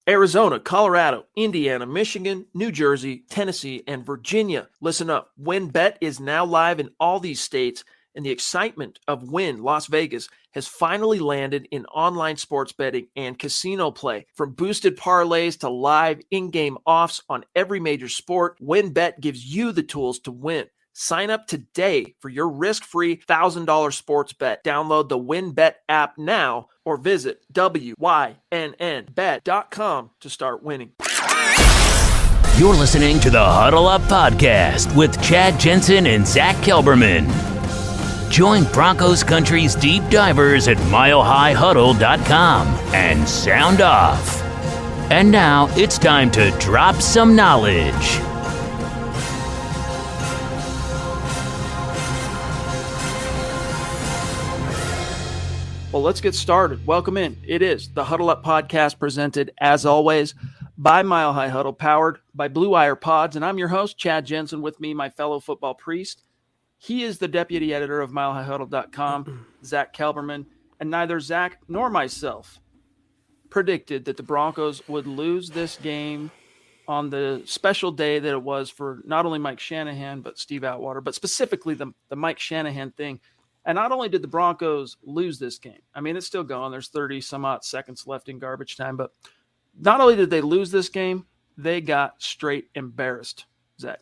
Arizona, Colorado, Indiana, Michigan, New Jersey, Tennessee, and Virginia. Listen up. WynnBET is now live in all these states, and the excitement of Wynn Las Vegas has finally landed in online sports betting and casino play. From boosted parlays to live in-game offs on every major sport, WynnBET gives you the tools to win. Sign up today for your risk-free $1,000 sports bet. Download the WynnBET app now or visit wynnbet.com to start winning. You're listening to the Huddle Up Podcast with Chad Jensen and Zack Kelberman. Join Broncos Country's deep divers at milehighhuddle.com and sound off. And now it's time to drop some knowledge. Well, let's get started. Welcome in. It is the Huddle Up Podcast, presented, as always, by Mile High Huddle, powered by Blue Wire Pods. And I'm your host, Chad Jensen. With me, my fellow football priest. He is the deputy editor of milehighhuddle.com, Zack Kelberman. And neither Zack nor myself predicted that the Broncos would lose this game on the special day that it was for not only Mike Shanahan, but Steve Atwater, but specifically the Mike Shanahan thing. And not only did the Broncos lose this game, I mean, it's still going. There's 30 some odd seconds left in garbage time. But not only did they lose this game, they got straight embarrassed, Zack.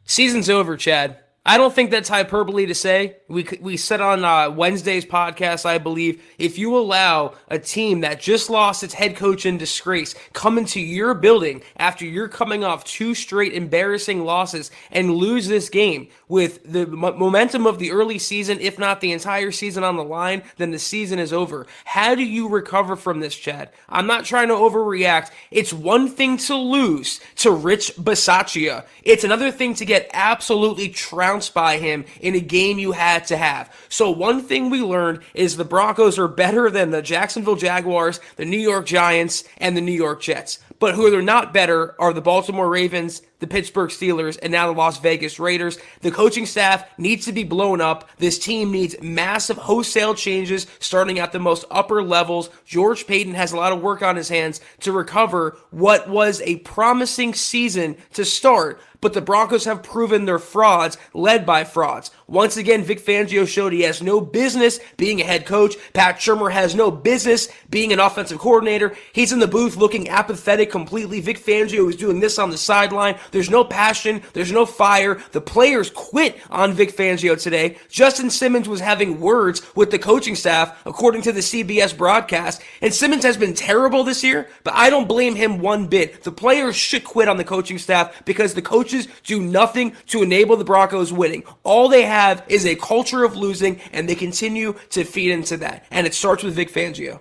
Season's over, Chad. I don't think that's hyperbole to say. We said on Wednesday's podcast, I believe, if you allow a team that just lost its head coach in disgrace come into your building after you're coming off two straight embarrassing losses and lose this game with the momentum of the early season, if not the entire season on the line, then the season is over. How do you recover from this, Chad? I'm not trying to overreact. It's one thing to lose to Rich Bisaccia. It's another thing to get absolutely trounced by him in a game you had to have. So one thing we learned is the Broncos are better than the Jacksonville Jaguars, the New York Giants, and the New York Jets. But who are not better are the Baltimore Ravens, the Pittsburgh Steelers, and now the Las Vegas Raiders. The coaching staff needs to be blown up. This team needs massive wholesale changes starting at the most upper levels. George Paton has a lot of work on his hands to recover what was a promising season to start, but the Broncos have proven they're frauds, led by frauds. Once again, Vic Fangio showed he has no business being a head coach. Pat Shurmur has no business being an offensive coordinator. He's in the booth looking apathetic completely. Vic Fangio is doing this on the sideline. There's no passion. There's no fire. The players quit on Vic Fangio today. Justin Simmons was having words with the coaching staff, according to the CBS broadcast. And Simmons has been terrible this year, but I don't blame him one bit. The players should quit on the coaching staff because the coaches do nothing to enable the Broncos winning. All they have is a culture of losing, and they continue to feed into that. And it starts with Vic Fangio.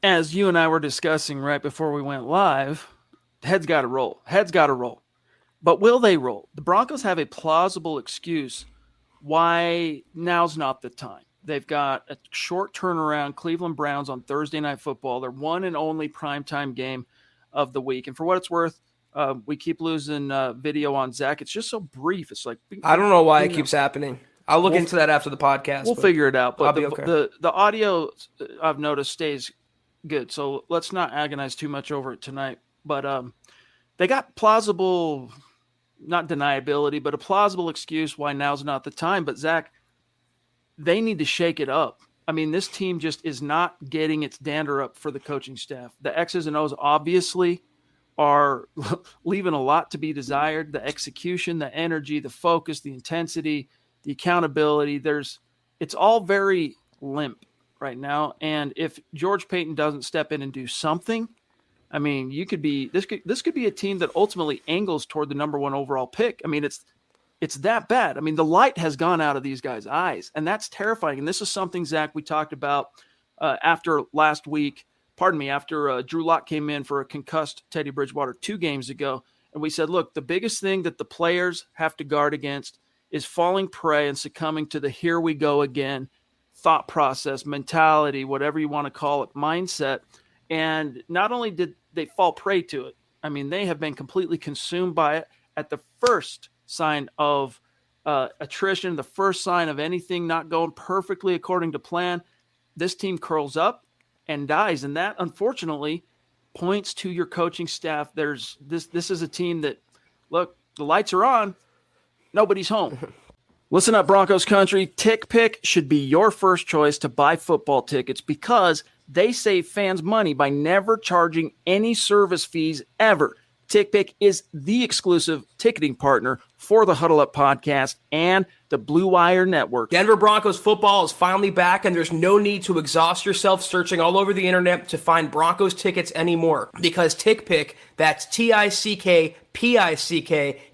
As you and I were discussing right before we went live, heads got to roll. Heads got to roll. But will they roll? The Broncos have a plausible excuse why now's not the time. They've got a short turnaround, Cleveland Browns on Thursday Night Football. Their one and only primetime game of the week. And for what it's worth, we keep losing video on Zack. It's just so brief. It's like, I don't know why it keeps happening. I'll look into that after the podcast. We'll figure it out. But okay. the audio, I've noticed, stays good. So let's not agonize too much over it tonight. But they got plausible, not deniability, but a plausible excuse why now's not the time. But Zack, they need to shake it up. I mean, this team just is not getting its dander up for the coaching staff. The X's and O's obviously are leaving a lot to be desired. The execution, the energy, the focus, the intensity, the accountability, it's all very limp right now. And if George Paton doesn't step in and do something, I mean, this could be a team that ultimately angles toward the number one overall pick. I mean, it's that bad. I mean, the light has gone out of these guys' eyes, and that's terrifying. And this is something, Zack, we talked about after last week. After Drew Lock came in for a concussed Teddy Bridgewater 2 games ago. And we said, look, the biggest thing that the players have to guard against is falling prey and succumbing to the here we go again thought process, mentality, whatever you want to call it, mindset. And not only did they fall prey to it, I mean, they have been completely consumed by it at the first sign of attrition, the first sign of anything not going perfectly according to plan. This team curls up and dies. And that, unfortunately, points to your coaching staff. There's this is a team that, look, the lights are on, nobody's home. Listen up, Broncos country. TickPick should be your first choice to buy football tickets because they save fans money by never charging any service fees ever. TickPick is the exclusive ticketing partner for the Huddle Up podcast and the Blue Wire Network. Denver Broncos football is finally back, and there's no need to exhaust yourself searching all over the internet to find Broncos tickets anymore, because TickPick, that's TickPick,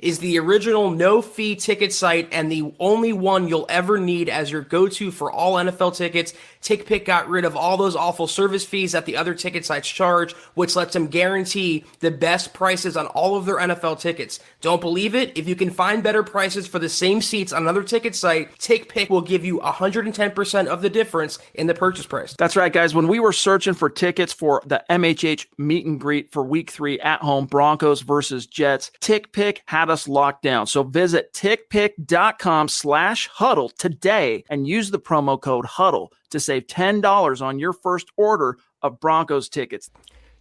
is the original no-fee ticket site and the only one you'll ever need as your go-to for all NFL tickets. TickPick got rid of all those awful service fees that the other ticket sites charge, which lets them guarantee the best prices on all of their NFL tickets. Don't believe it? If you can find better prices for the same seats on another ticket site, TickPick will give you 110% of the difference in the purchase price. That's right, guys. When we were searching for tickets for the MHH meet and greet for Week 3 at home, Broncos versus Jets, TickPick had us locked down. So visit tickpick.com/huddle today and use the promo code HUDDLE to save $10 on your first order of Broncos tickets.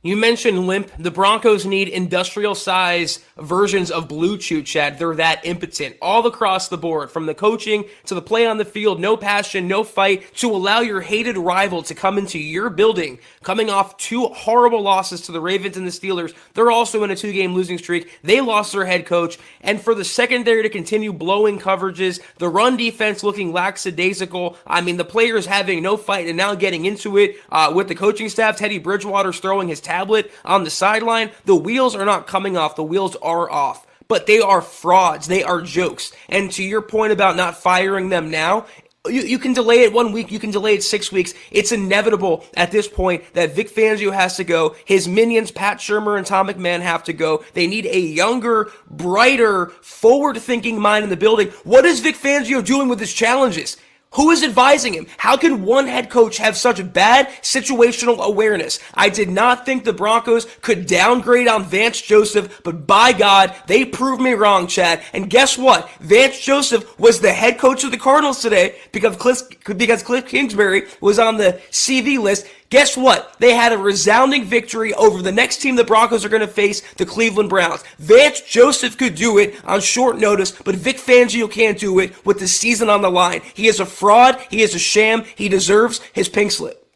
You mentioned limp. The Broncos need industrial size versions of Blue Chew, Chad. They're that impotent all across the board, from the coaching to the play on the field. No passion, no fight, to allow your hated rival to come into your building, coming off 2 horrible losses to the Ravens and the Steelers. They're also in a 2-game losing streak. They lost their head coach. And for the secondary to continue blowing coverages, the run defense looking lackadaisical. I mean, the players having no fight and now getting into it with the coaching staff. Teddy Bridgewater's throwing his tablet on the sideline. The wheels are not coming off. The wheels are off. But they are frauds. They are jokes. And to your point about not firing them now, you can delay it 1 week. You can delay it 6 weeks. It's inevitable at this point that Vic Fangio has to go. His minions, Pat Shurmur and Tom McMahon, have to go. They need a younger, brighter, forward-thinking mind in the building. What is Vic Fangio doing with his challenges? Who is advising him? How can one head coach have such bad situational awareness? I did not think the Broncos could downgrade on Vance Joseph, but by God, they proved me wrong, Chad. And guess what? Vance Joseph was the head coach of the Cardinals today because Cliff Kingsbury was on the CV list. Guess what? They had a resounding victory over the next team the Broncos are going to face, the Cleveland Browns. Vance Joseph could do it on short notice, but Vic Fangio can't do it with the season on the line. He is a fraud. He is a sham. He deserves his pink slip.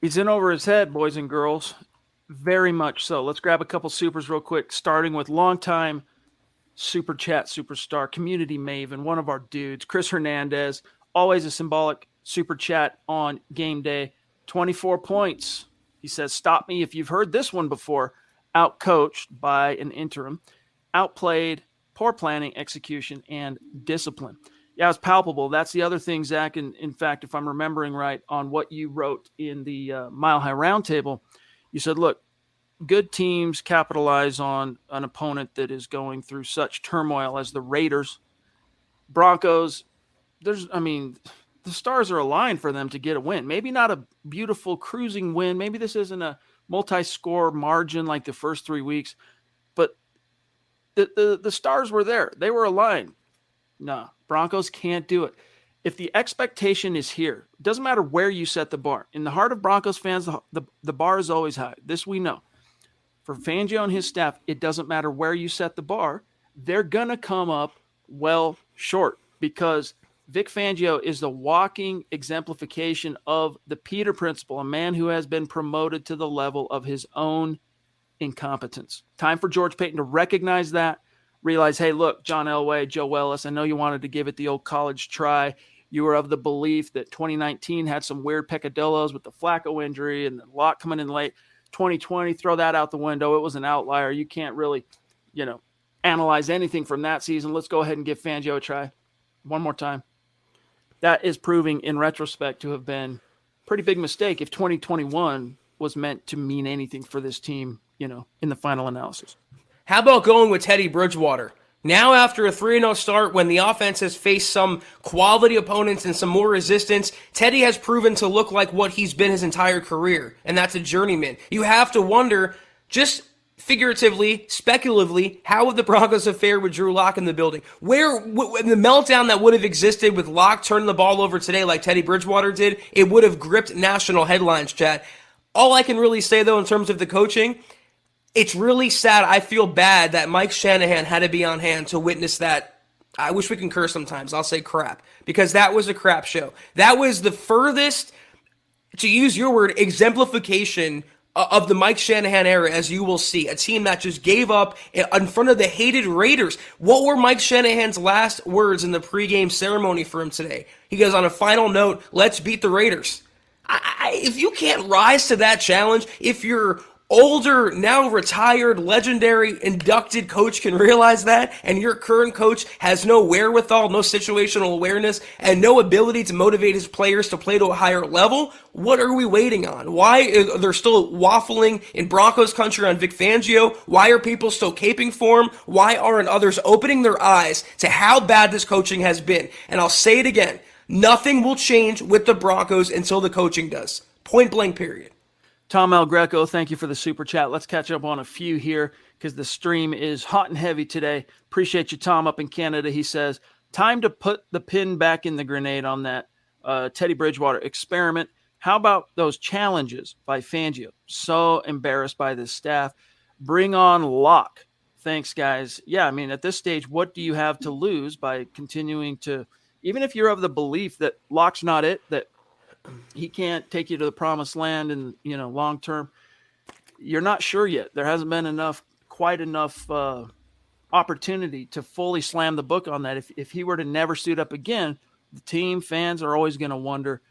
He's in over his head, boys and girls. Very much so. Let's grab a couple supers real quick, starting with longtime Super Chat superstar, community maven, one of our dudes, Chris Hernandez. Always a symbolic Super Chat on game day. 24 points. He says, stop me if you've heard this one before. Outcoached by an interim. Outplayed, poor planning, execution, and discipline. Yeah, it's palpable. That's the other thing, Zach. And in fact, if I'm remembering right on what you wrote in the Mile High Roundtable, you said, look, good teams capitalize on an opponent that is going through such turmoil as the Raiders. Broncos, the stars are aligned for them to get a win. Maybe not a beautiful cruising win. Maybe this isn't a multi-score margin like the first 3 weeks, but the stars were there. They were aligned. No, Broncos can't do it. If the expectation is here, it doesn't matter where you set the bar. In the heart of Broncos fans, the bar is always high. This we know. For Fangio and his staff, it doesn't matter where you set the bar. They're going to come up well short because Vic Fangio is the walking exemplification of the Peter Principle, a man who has been promoted to the level of his own incompetence. Time for George Paton to recognize that, realize, hey, look, John Elway, Joe Ellis, I know you wanted to give it the old college try. You were of the belief that 2019 had some weird peccadillos with the Flacco injury and the lock coming in late. 2020, throw that out the window. It was an outlier. You can't really, analyze anything from that season. Let's go ahead and give Fangio a try one more time. That is proving in retrospect to have been a pretty big mistake if 2021 was meant to mean anything for this team, in the final analysis. How about going with Teddy Bridgewater? Now after a 3-0 start, when the offense has faced some quality opponents and some more resistance, Teddy has proven to look like what he's been his entire career, and that's a journeyman. You have to wonder, just figuratively, speculatively, how would the Broncos have fared with Drew Lock in the building? Where the meltdown that would have existed with Lock turning the ball over today like Teddy Bridgewater did, it would have gripped national headlines, Chad. All I can really say, though, in terms of the coaching, it's really sad. I feel bad that Mike Shanahan had to be on hand to witness that. I wish we can curse sometimes. I'll say crap, because that was a crap show. That was the furthest, to use your word, exemplification of the Mike Shanahan era, as you will see. A team that just gave up in front of the hated Raiders. What were Mike Shanahan's last words in the pregame ceremony for him today? He goes, on a final note, let's beat the Raiders. If you can't rise to that challenge, if your older, now retired, legendary, inducted coach can realize that, and your current coach has no wherewithal, no situational awareness, and no ability to motivate his players to play to a higher level, what are we waiting on? Why are they still waffling in Broncos country on Vic Fangio? Why are people still caping for him? Why aren't others opening their eyes to how bad this coaching has been? And I'll say it again, nothing will change with the Broncos until the coaching does. Point blank, period. Tom El Greco, thank you for the super chat. Let's catch up on a few here because the stream is hot and heavy today. Appreciate you, Tom, up in Canada. He says, time to put the pin back in the grenade on that Teddy Bridgewater experiment. How about those challenges by Fangio? So embarrassed by this staff. Bring on Locke. Thanks, guys. Yeah, I mean, at this stage, what do you have to lose by continuing to, even if you're of the belief that Locke's not it, that he can't take you to the promised land and, long term, you're not sure yet. There hasn't been quite enough opportunity to fully slam the book on that. If he were to never suit up again, the team, fans are always going to wonder,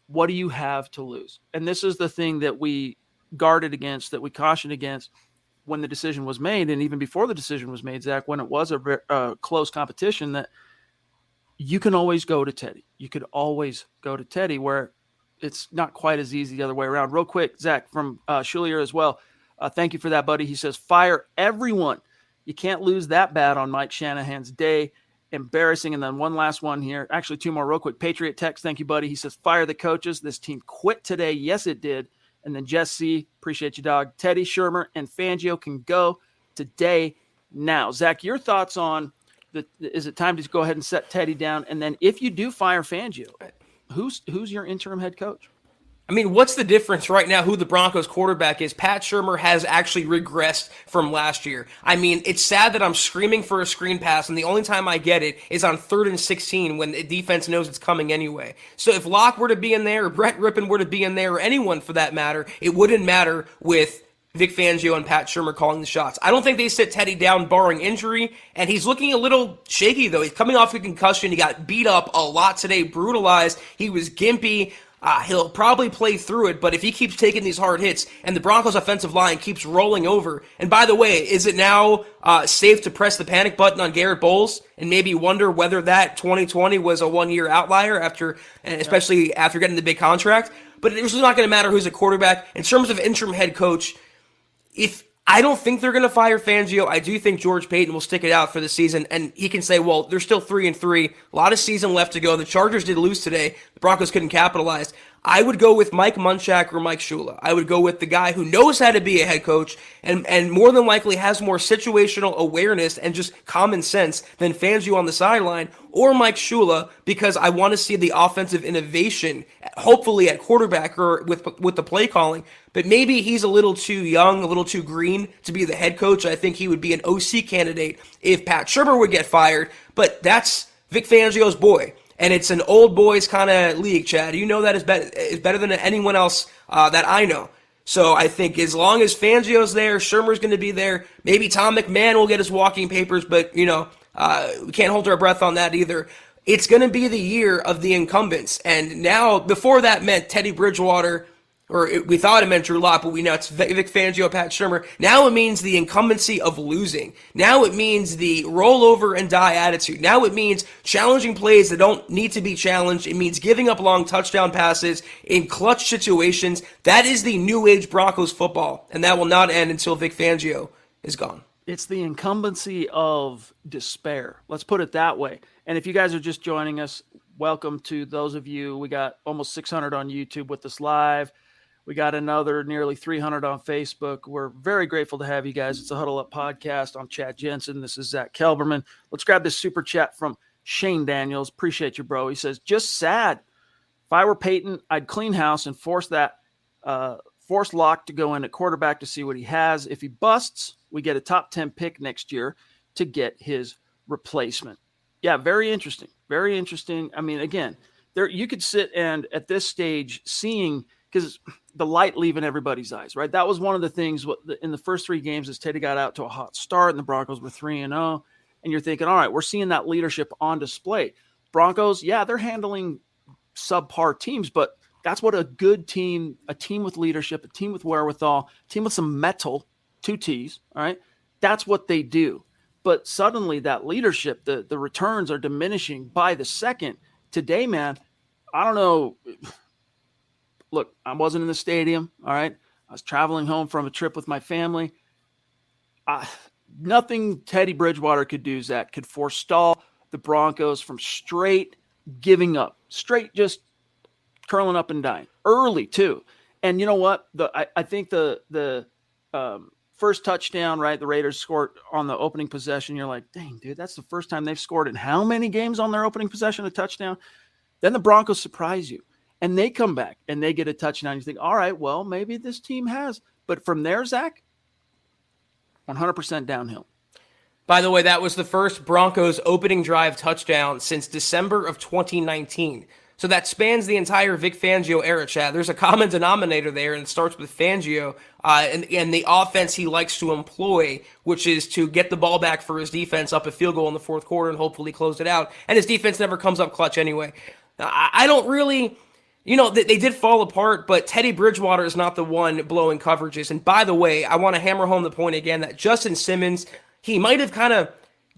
what do you have to lose? And this is the thing that we guarded against, that we cautioned against when the decision was made. And even before the decision was made, Zach, when it was a close competition, that you can always go to Teddy. You could always go to Teddy, where it's not quite as easy the other way around. Real quick, Zach, from Schulier as well. Thank you for that, buddy. He says, fire everyone. You can't lose that bad on Mike Shanahan's day. Embarrassing. And then one last one here. Actually, two more real quick. Patriot Text, thank you, buddy. He says, fire the coaches. This team quit today. Yes, it did. And then Jesse, appreciate you, dog. Teddy, Shermer, and Fangio can go today now. Zach, your thoughts on is it time to go ahead and set Teddy down? And then if you do fire Fangio, who's your interim head coach? I mean, what's the difference right now who the Broncos quarterback is? Pat Shurmur has actually regressed from last year. I mean, it's sad that I'm screaming for a screen pass, and the only time I get it is on 3rd and 16 when the defense knows it's coming anyway. So if Locke were to be in there, or Brett Rippon were to be in there, or anyone for that matter, it wouldn't matter with Vic Fangio and Pat Shurmur calling the shots. I don't think they sit Teddy down barring injury, and he's looking a little shaky, though. He's coming off a concussion. He got beat up a lot today, brutalized. He was gimpy. He'll probably play through it, but if he keeps taking these hard hits and the Broncos offensive line keeps rolling over, and by the way, is it now safe to press the panic button on Garrett Bowles and maybe wonder whether that 2020 was a one-year outlier especially after getting the big contract? But it's really not going to matter who's a quarterback. In terms of interim head coach, I don't think they're going to fire Fangio. I do think George Paton will stick it out for the season, and he can say, well, they're still 3-3, a lot of season left to go. The Chargers did lose today. The Broncos couldn't capitalize. I would go with Mike Munchak or Mike Shula. I would go with the guy who knows how to be a head coach and more than likely has more situational awareness and just common sense than Fangio on the sideline, or Mike Shula, because I want to see the offensive innovation, hopefully at quarterback or with the play calling. But maybe he's a little too young, a little too green to be the head coach. I think he would be an OC candidate if Pat Shurmur would get fired, but that's Vic Fangio's boy. And it's an old boys kind of league, Chad. You know that is better than anyone else that I know. So I think as long as Fangio's there, Shermer's going to be there. Maybe Tom McMahon will get his walking papers, but, we can't hold our breath on that either. It's going to be the year of the incumbents. And now, before that meant Teddy Bridgewater, we thought it meant Drew Lock, but we know it's Vic Fangio, Pat Shurmur. Now it means the incumbency of losing. Now it means the roll over and die attitude. Now it means challenging plays that don't need to be challenged. It means giving up long touchdown passes in clutch situations. That is the new age Broncos football, and that will not end until Vic Fangio is gone. It's the incumbency of despair. Let's put it that way. And if you guys are just joining us, welcome to those of you. We got almost 600 on YouTube with us live. We got another nearly 300 on Facebook. We're very grateful to have you guys. It's a Huddle Up podcast. I'm Chad Jensen. This is Zack Kelberman. Let's grab this super chat from Shane Daniels. Appreciate you, bro. He says, just sad. If I were Peyton, I'd clean house and force that Force Lock to go in at quarterback to see what he has. If he busts, we get a top 10 pick next year to get his replacement. Yeah, very interesting. Very interesting. I mean, again, there you could sit and at this stage seeing, because the light leaving everybody's eyes, right? That was one of the things in the first 3 games as Teddy got out to a hot start and the Broncos were 3-0. And you're thinking, all right, we're seeing that leadership on display. Broncos, yeah, they're handling subpar teams, but that's what a good team, a team with leadership, a team with wherewithal, a team with some metal, 2 T's, all right? That's what they do. But suddenly that leadership, the returns are diminishing by the second. Today, man, I don't know. Look, I wasn't in the stadium, all right? I was traveling home from a trip with my family. Nothing Teddy Bridgewater could do, Zach, could forestall the Broncos from straight giving up, straight just curling up and dying early too. And you know what? I think the first touchdown, right? The Raiders scored on the opening possession. You're like, dang, dude, that's the first time they've scored in how many games on their opening possession a touchdown? Then the Broncos surprise you and they come back and they get a touchdown. You think, all right, well, maybe this team has. But from there, Zach, 100% downhill. By the way, that was the first Broncos opening drive touchdown since December of 2019. So that spans the entire Vic Fangio era, Chad. There's a common denominator there, and it starts with Fangio and the offense he likes to employ, which is to get the ball back for his defense up a field goal in the fourth quarter and hopefully close it out. And his defense never comes up clutch anyway. I don't really... they did fall apart, but Teddy Bridgewater is not the one blowing coverages. And by the way, I want to hammer home the point again that Justin Simmons, he might have kind of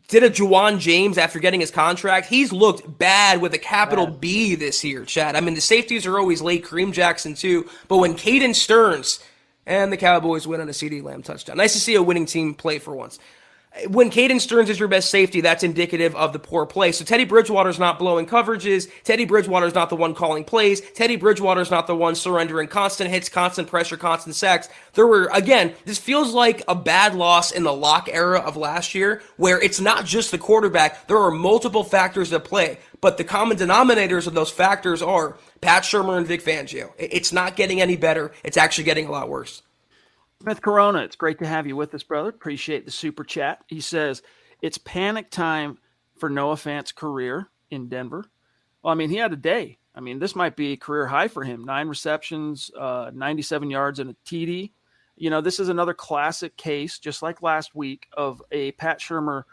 did a Juwan James after getting his contract. He's looked bad with a capital B this year, Chad. I mean, the safeties are always late, Kareem Jackson too, but when Caden Stearns and the Cowboys win on a CeeDee Lamb touchdown, nice to see a winning team play for once. When Caden Stearns is your best safety, that's indicative of the poor play. So Teddy Bridgewater's not blowing coverages. Teddy Bridgewater's not the one calling plays. Teddy Bridgewater's not the one surrendering constant hits, constant pressure, constant sacks. This feels like a bad loss in the Lock era of last year, where it's not just the quarterback. There are multiple factors at play, but the common denominators of those factors are Pat Shurmur and Vic Fangio. It's not getting any better. It's actually getting a lot worse. Smith Corona, it's great to have you with us, brother. Appreciate the super chat. He says, it's panic time for Noah Fant's career in Denver. Well, I mean, he had a day. I mean, this might be a career high for him. 9 receptions, 97 yards, and a TD. This is another classic case, just like last week, of a Pat Shurmur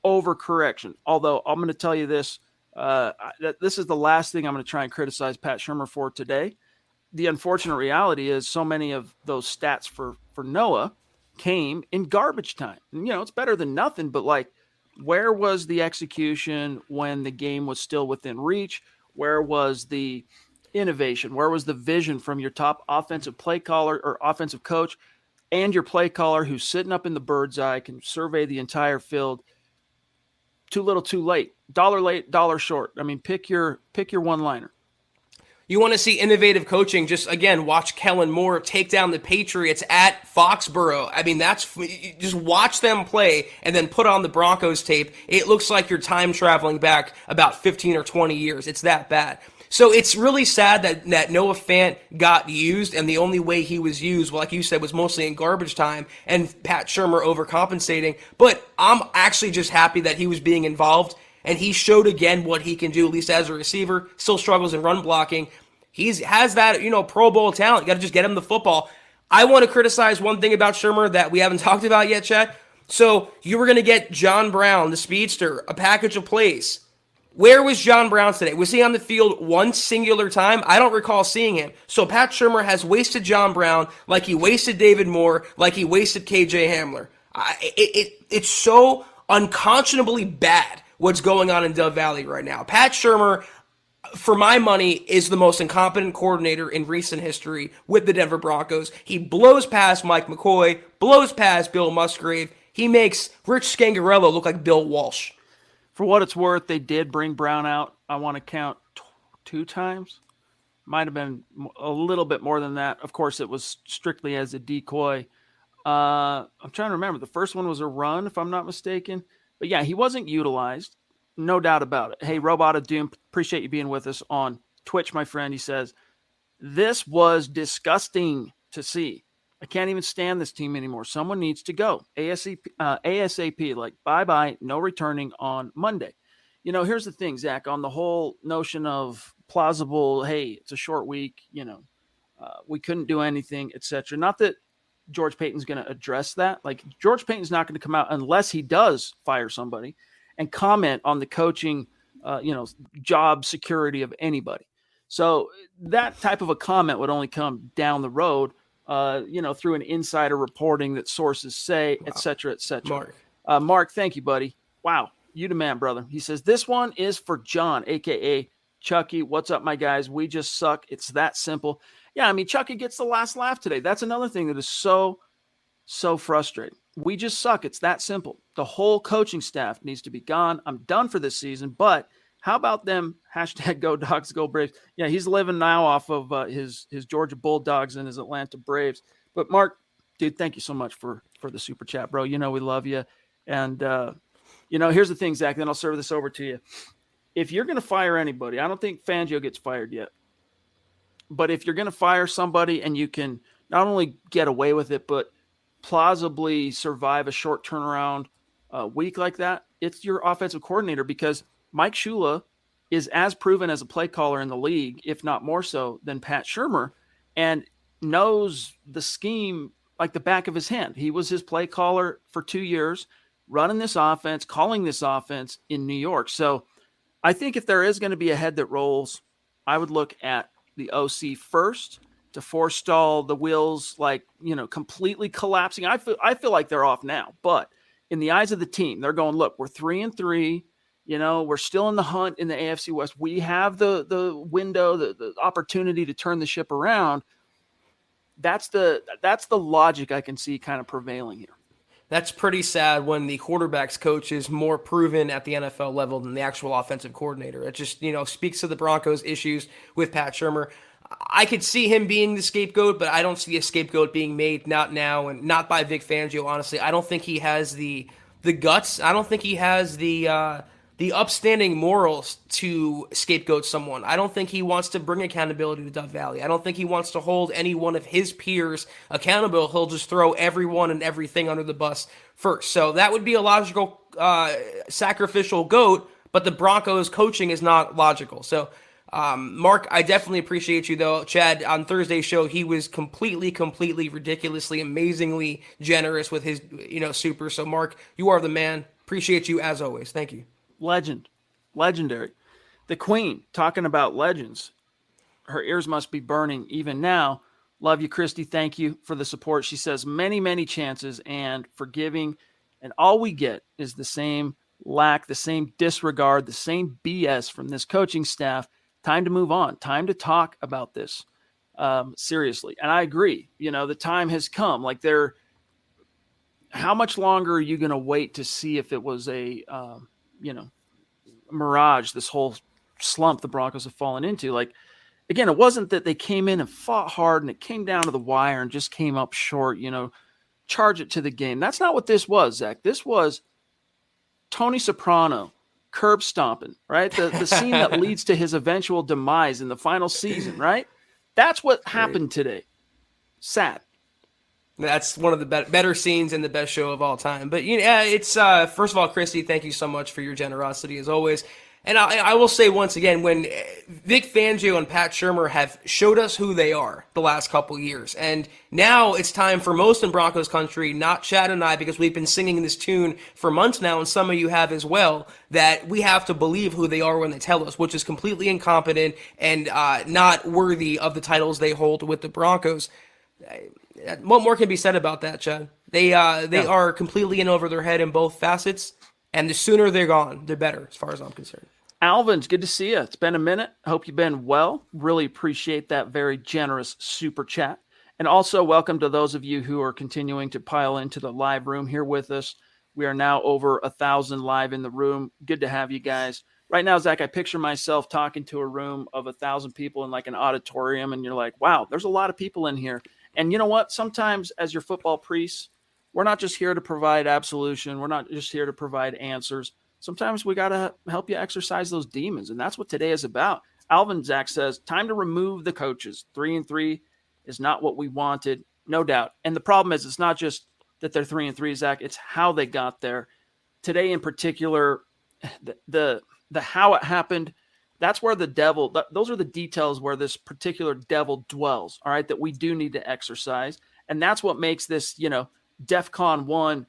overcorrection. Although I'm going to tell you this, that this is the last thing I'm going to try and criticize Pat Shurmur for today. The unfortunate reality is so many of those stats for Noah came in garbage time. And, it's better than nothing, but where was the execution when the game was still within reach? Where was the innovation? Where was the vision from your top offensive play caller or offensive coach and your play caller who's sitting up in the bird's eye, can survey the entire field? Too little, too late. Dollar late, dollar short. I mean, pick your one-liner. You want to see innovative coaching, just, again, watch Kellen Moore take down the Patriots at Foxborough. I mean, just watch them play and then put on the Broncos tape. It looks like you're time traveling back about 15 or 20 years. It's that bad. So it's really sad that Noah Fant got used, and the only way he was used, like you said, was mostly in garbage time, and Pat Shurmur overcompensating. But I'm actually just happy that he was being involved, and he showed again what he can do, at least as a receiver. Still struggles in run blocking. He has that, Pro Bowl talent. You got to just get him the football. I want to criticize one thing about Shurmur that we haven't talked about yet, Chad. So you were going to get John Brown, the speedster, a package of plays. Where was John Brown today? Was he on the field one singular time? I don't recall seeing him. So Pat Shurmur has wasted John Brown like he wasted David Moore, like he wasted KJ Hamler. It's so unconscionably bad what's going on in Dove Valley right now. Pat Shurmur, for my money, is the most incompetent coordinator in recent history with the Denver Broncos. He blows past Mike McCoy, blows past Bill Musgrave. He makes Rich Scangarello look like Bill Walsh. For what it's worth, they did bring Brown out. I want to count 2 times. Might have been a little bit more than that. Of course, it was strictly as a decoy. I'm trying to remember. The first one was a run, if I'm not mistaken. But yeah, he wasn't utilized. No doubt about it. Hey, Robot of Doom, appreciate you being with us on Twitch, my friend. He says, This was disgusting to see. I can't even stand this team anymore. Someone needs to go. ASAP, like bye-bye, no returning on Monday. Here's the thing, Zach, on the whole notion of plausible, hey, it's a short week, we couldn't do anything, etc. Not that George Payton's going to address that. Like, George Payton's not going to come out unless he does fire somebody and comment on the coaching, job security of anybody. So that type of a comment would only come down the road, through an insider reporting that sources say, et cetera, et cetera. Mark, thank you, buddy. Wow. You the man, brother. He says, this one is for John, a.k.a. Chucky. What's up, my guys? We just suck. It's that simple. Yeah, I mean, Chucky gets the last laugh today. That's another thing that is so frustrating. We just suck. It's that simple. The whole coaching staff needs to be gone. I'm done for this season, but how about them hashtag go Dogs, go Braves? Yeah, he's living now off of his Georgia Bulldogs and his Atlanta Braves. But Mark, dude, thank you so much for the super chat, bro. We love you. And, here's the thing, Zach, then I'll serve this over to you. If you're going to fire anybody, I don't think Fangio gets fired yet. But if you're going to fire somebody and you can not only get away with it, but plausibly survive a short turnaround week like that, it's your offensive coordinator, because Mike Shula is as proven as a play caller in the league, if not more so, than Pat Shurmur, and knows the scheme like the back of his hand. He was his play caller for 2 years, running this offense, calling this offense in New York. So I think if there is going to be a head that rolls, I would look at the OC first to forestall the wheels, completely collapsing. I feel like they're off now, but in the eyes of the team, they're going, look, we're 3-3. We're still in the hunt in the AFC West. We have the window, the opportunity to turn the ship around. That's the logic I can see kind of prevailing here. That's pretty sad when the quarterback's coach is more proven at the NFL level than the actual offensive coordinator. It just, speaks to the Broncos' issues with Pat Shurmur. I could see him being the scapegoat, but I don't see a scapegoat being made, not now, and not by Vic Fangio, honestly. I don't think he has the guts. I don't think he has the upstanding morals to scapegoat someone. I don't think he wants to bring accountability to Dove Valley. I don't think he wants to hold any one of his peers accountable. He'll just throw everyone and everything under the bus first. So that would be a logical sacrificial goat, but the Broncos coaching is not logical. So Mark, I definitely appreciate you, though. Chad, on Thursday's show, he was completely, ridiculously, amazingly generous with his, super. So Mark, you are the man. Appreciate you as always. Thank you. Legendary. The Queen, talking about legends. Her ears must be burning even now. Love you, Christy. Thank you for the support. She says many, many chances and forgiving. And all we get is the same lack, the same disregard, the same BS from this coaching staff. Time to move on. Time to talk about this seriously. And I agree. The time has come. How much longer are you going to wait to see if it was a mirage, this whole slump the Broncos have fallen into? Again, it wasn't that they came in and fought hard and it came down to the wire and just came up short, charge it to the game. That's not what this was, Zach. This was Tony Soprano curb stomping, right? The scene that leads to his eventual demise in the final season, right? That's what happened today. Sad. That's one of the better scenes and the best show of all time. But it's first of all, Christy, thank you so much for your generosity as always. And I will say once again, when Vic Fangio and Pat Shurmur have showed us who they are the last couple years, and now it's time for most in Broncos country, not Chad and I, because we've been singing this tune for months now, and some of you have as well, that we have to believe who they are when they tell us, which is completely incompetent and not worthy of the titles they hold with the Broncos. What more can be said about that, Chad? They are completely in over their head in both facets, and the sooner they're gone, the better, as far as I'm concerned. Alvin's, good to see you. It's been a minute. Hope you've been well. Really appreciate that very generous super chat. And also welcome to those of you who are continuing to pile into the live room here with us. We are now over 1,000 live in the room. Good to have you guys. Right now, Zach, I picture myself talking to a room of 1,000 people in an auditorium, and you're like, wow, there's a lot of people in here. And you know what? Sometimes as your football priests, we're not just here to provide absolution. We're not just here to provide answers. Sometimes we got to help you exercise those demons, and that's what today is about. Alvin Zach says, time to remove the coaches. 3-3 is not what we wanted, no doubt. And the problem is it's not just that they're 3-3, Zach, it's how they got there. Today in particular, the how it happened, that's where the devil, those are the details where this particular devil dwells, all right, that we do need to exercise. And that's what makes this, DEFCON 1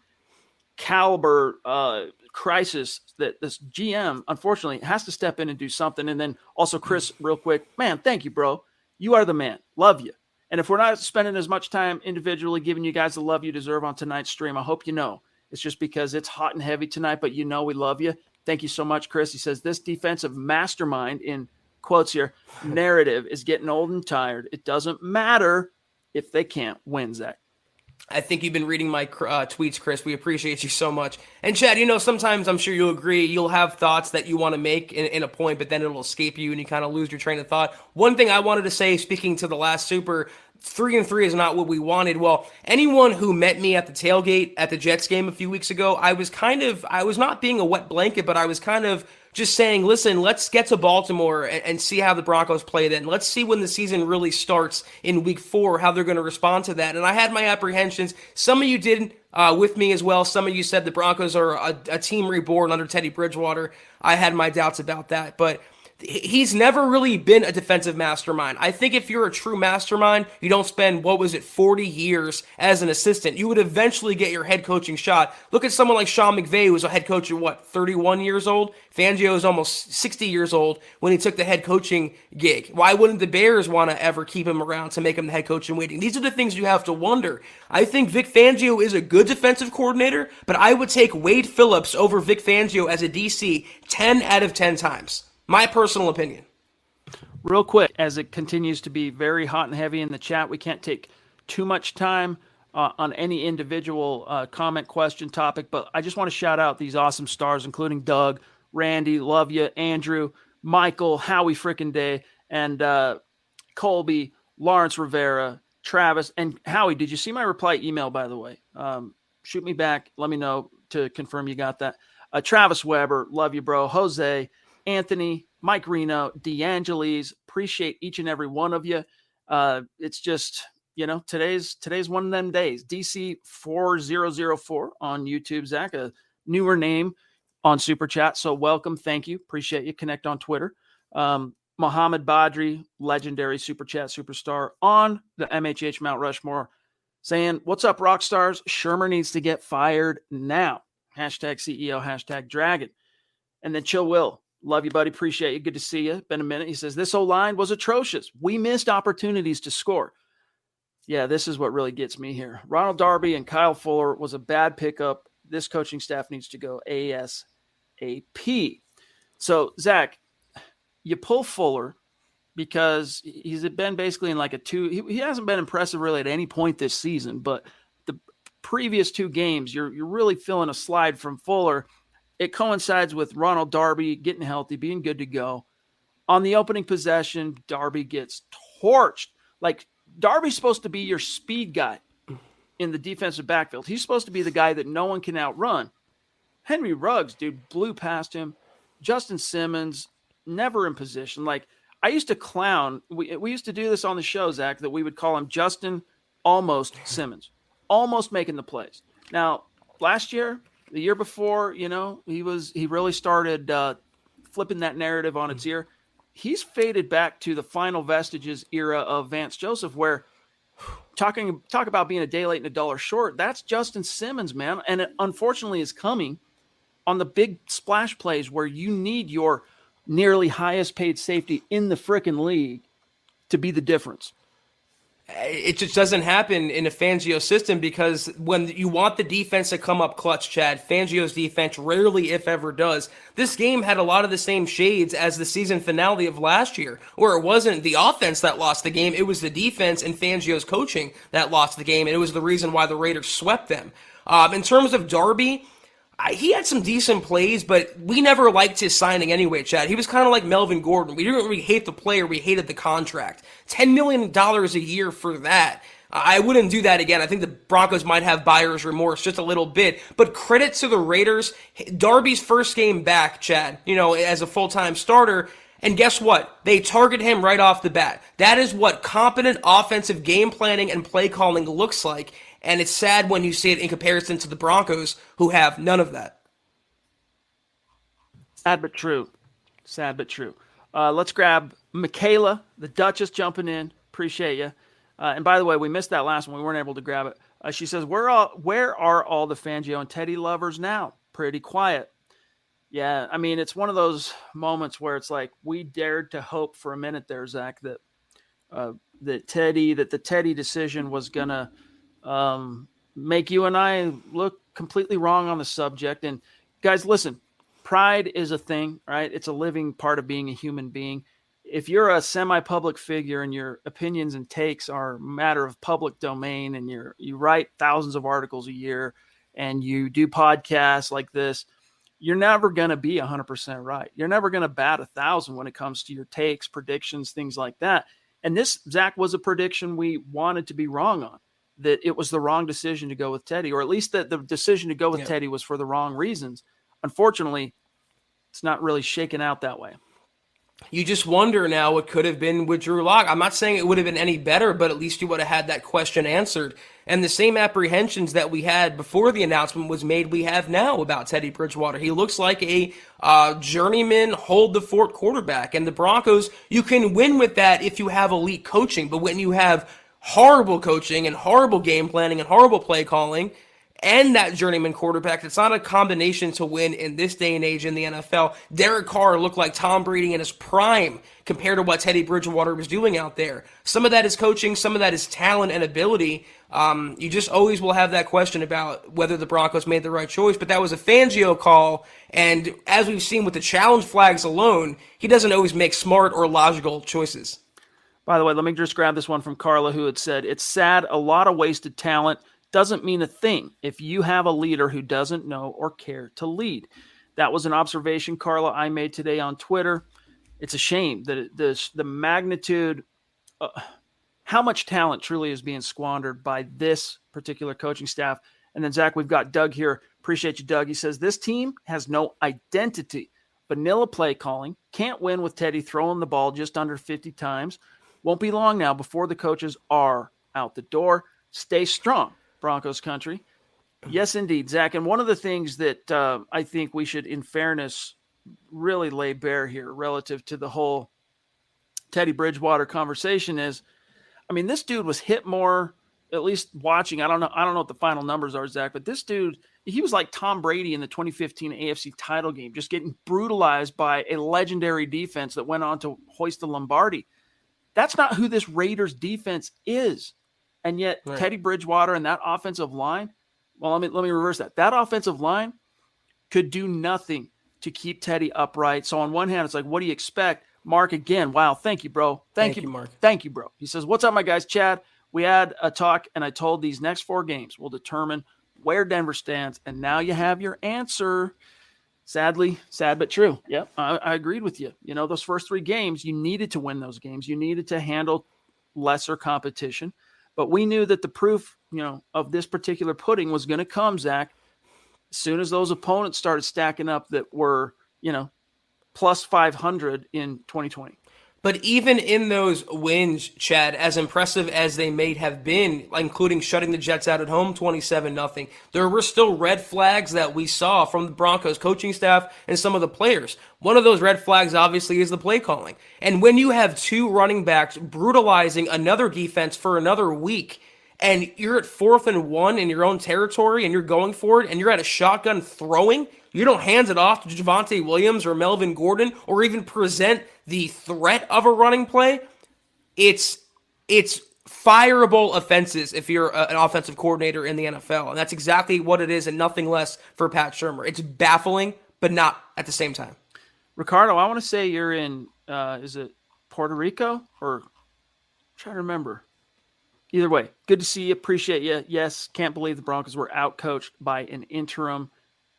caliber crisis that this GM, unfortunately, has to step in and do something. And then also, Chris, real quick, man, thank you, bro. You are the man. Love you. And if we're not spending as much time individually giving you guys the love you deserve on tonight's stream, I hope you know it's just because it's hot and heavy tonight, but we love you. Thank you so much, Chris. He says, this defensive mastermind, in quotes here, narrative is getting old and tired. It doesn't matter if they can't win, Zach. I think you've been reading my tweets, Chris. We appreciate you so much. And Chad, sometimes I'm sure you'll agree, you'll have thoughts that you want to make in a point, but then it'll escape you and you kind of lose your train of thought. One thing I wanted to say, speaking to the last Super, 3-3 is not what we wanted. Well, anyone who met me at the tailgate at the Jets game a few weeks ago, I was not being a wet blanket, but I was kind of just saying, listen, let's get to Baltimore and see how the Broncos play then. Let's see when the season really starts in week 4, how they're going to respond to that. And I had my apprehensions. Some of you did with me as well. Some of you said the Broncos are a team reborn under Teddy Bridgewater. I had my doubts about that, but he's never really been a defensive mastermind. I think if you're a true mastermind, you don't spend, 40 years as an assistant. You would eventually get your head coaching shot. Look at someone like Sean McVay, who was a head coach at 31 years old? Fangio is almost 60 years old when he took the head coaching gig. Why wouldn't the Bears want to ever keep him around to make him the head coach in waiting? These are the things you have to wonder. I think Vic Fangio is a good defensive coordinator, but I would take Wade Phillips over Vic Fangio as a DC 10 out of 10 times. My personal opinion. Real quick, as it continues to be very hot and heavy in the chat, we can't take too much time on any individual comment, question, topic, but I just want to shout out these awesome stars, including Doug, Randy, love you, Andrew, Michael, Howie frickin' Day, and Colby, Lawrence Rivera, Travis, and Howie. Did you see my reply email, by the way? Shoot me back. Let me know to confirm you got that. Travis Weber, love you, bro. Jose, Anthony, Mike Reno, DeAngelis, appreciate each and every one of you. It's just, today's one of them days. DC4004 on YouTube, Zach, a newer name on Super Chat. So welcome. Thank you. Appreciate you. Connect on Twitter. Mohammed Badri, legendary Super Chat superstar on the MHH Mount Rushmore, saying, what's up, rock stars? Shermer needs to get fired now. Hashtag CEO, hashtag Dragon. And then Chill Will. Love you, buddy. Appreciate you. Good to see you. Been a minute. He says, this O-line was atrocious. We missed opportunities to score. Yeah, this is what really gets me here. Ronald Darby and Kyle Fuller was a bad pickup. This coaching staff needs to go ASAP. So, Zach, you pull Fuller because he's been basically in like a 2. He hasn't been impressive really at any point this season, but the previous 2 games, you're really feeling a slide from Fuller. It coincides with Ronald Darby getting healthy, being good to go. On the opening possession, Darby gets torched. Like, Darby's supposed to be your speed guy in the defensive backfield. He's supposed to be the guy that no one can outrun. Henry Ruggs, dude, blew past him. Justin Simmons, never in position. Like, I used to clown. We used to do this on the show, Zach, that we would call him Justin Almost Simmons. Almost making the plays. Now, last year, the year before, he really started flipping that narrative on its ear. He's faded back to the final vestiges era of Vance Joseph, where talk about being a day late and a dollar short. That's Justin Simmons, man. And it unfortunately is coming on the big splash plays where you need your nearly highest paid safety in the frickin' league to be the difference. It just doesn't happen in a Fangio system because when you want the defense to come up clutch, Chad, Fangio's defense rarely, if ever, does. This game had a lot of the same shades as the season finale of last year, where it wasn't the offense that lost the game, it was the defense and Fangio's coaching that lost the game, and it was the reason why the Raiders swept them. In terms of Darby, he had some decent plays, but we never liked his signing anyway, Chad. He was kind of like Melvin Gordon. We didn't really hate the player. We hated the contract. $10 million a year for that. I wouldn't do that again. I think the Broncos might have buyer's remorse just a little bit. But credit to the Raiders. Darby's first game back, Chad, as a full-time starter, And guess what? They target him right off the bat. That is what competent offensive game planning and play calling looks like. And it's sad when you see it in comparison to the Broncos, who have none of that. Sad but true. Sad but true. Let's grab Michaela, the Duchess, jumping in. Appreciate you. And by the way, we missed that last one. We weren't able to grab it. She says, where are all the Fangio and Teddy lovers now? Pretty quiet. Yeah, I mean, it's one of those moments where it's like we dared to hope for a minute there, Zach, that the Teddy decision was gonna make you and I look completely wrong on the subject. And guys, listen, pride is a thing, right? It's a living part of being a human being. If you're a semi-public figure and your opinions and takes are matter of public domain, and you write thousands of articles a year and you do podcasts like this, you're never going to be 100% right. You're never going to bat 1,000 when it comes to your takes, predictions, things like that. And this, Zach, was a prediction we wanted to be wrong on, that it was the wrong decision to go with Teddy, or at least that the decision to go with Teddy was for the wrong reasons. Unfortunately, it's not really shaken out that way. You just wonder now what could have been with Drew Lock. I'm not saying it would have been any better, but at least you would have had that question answered. And the same apprehensions that we had before the announcement was made, we have now about Teddy Bridgewater. He looks like a journeyman, hold the fort quarterback. And the Broncos, you can win with that if you have elite coaching. But when you have horrible coaching and horrible game planning and horrible play calling, and that journeyman quarterback, it's not a combination to win in this day and age in the NFL. Derek Carr looked like Tom Brady in his prime compared to what Teddy Bridgewater was doing out there. Some of that is coaching, some of that is talent and ability. You just always will have that question about whether the Broncos made the right choice, but that was a Fangio call, and as we've seen with the challenge flags alone, he doesn't always make smart or logical choices. By the way, let me just grab this one from Carla, who had said, it's sad, a lot of wasted talent. Doesn't mean a thing if you have a leader who doesn't know or care to lead. That was an observation, Carla, I made today on Twitter. It's a shame that the magnitude, how much talent truly is being squandered by this particular coaching staff. And then, Zach, we've got Doug here. Appreciate you, Doug. He says, this team has no identity. Vanilla play calling. Can't win with Teddy throwing the ball just under 50 times. Won't be long now before the coaches are out the door. Stay strong, Broncos country. Yes, indeed, Zach. And one of the things that I think we should, in fairness, really lay bare here relative to the whole Teddy Bridgewater conversation is, I mean, this dude was hit more, at least watching. I don't know what the final numbers are, Zach, but this dude, he was like Tom Brady in the 2015 AFC title game, just getting brutalized by a legendary defense that went on to hoist the Lombardi. That's not who this Raiders defense is. And yet right. Teddy Bridgewater and that offensive line, well, let me reverse that. That offensive line could do nothing to keep Teddy upright. So on one hand, it's like, what do you expect? Mark again. Wow. Thank you, bro. Thank you, Mark. Thank you, bro. He says, what's up, my guys? Chad, we had a talk and I told these next 4 games will determine where Denver stands. And now you have your answer. Sadly, sad but true. Yep, I agreed with you. You know, those first 3 games, you needed to win those games. You needed to handle lesser competition. But we knew that the proof, of this particular pudding was going to come, Zach, as soon as those opponents started stacking up that were, plus 500 in 2020. But even in those wins, Chad, as impressive as they may have been, including shutting the Jets out at home 27-0, there were still red flags that we saw from the Broncos coaching staff and some of the players. One of those red flags, obviously, is the play calling. And when you have 2 running backs brutalizing another defense for another week, and you're at 4th and 1 in your own territory, and you're going for it, and you're at a shotgun throwing, you don't hand it off to Javonte Williams or Melvin Gordon, or even present the threat of a running play. It's fireable offenses if you're an offensive coordinator in the NFL, and that's exactly what it is, and nothing less for Pat Shurmur. It's baffling, but not at the same time. Ricardo, I want to say you're in, is it Puerto Rico? Or I'm trying to remember. Either way, good to see you. Appreciate you. Yes, can't believe the Broncos were outcoached by an interim.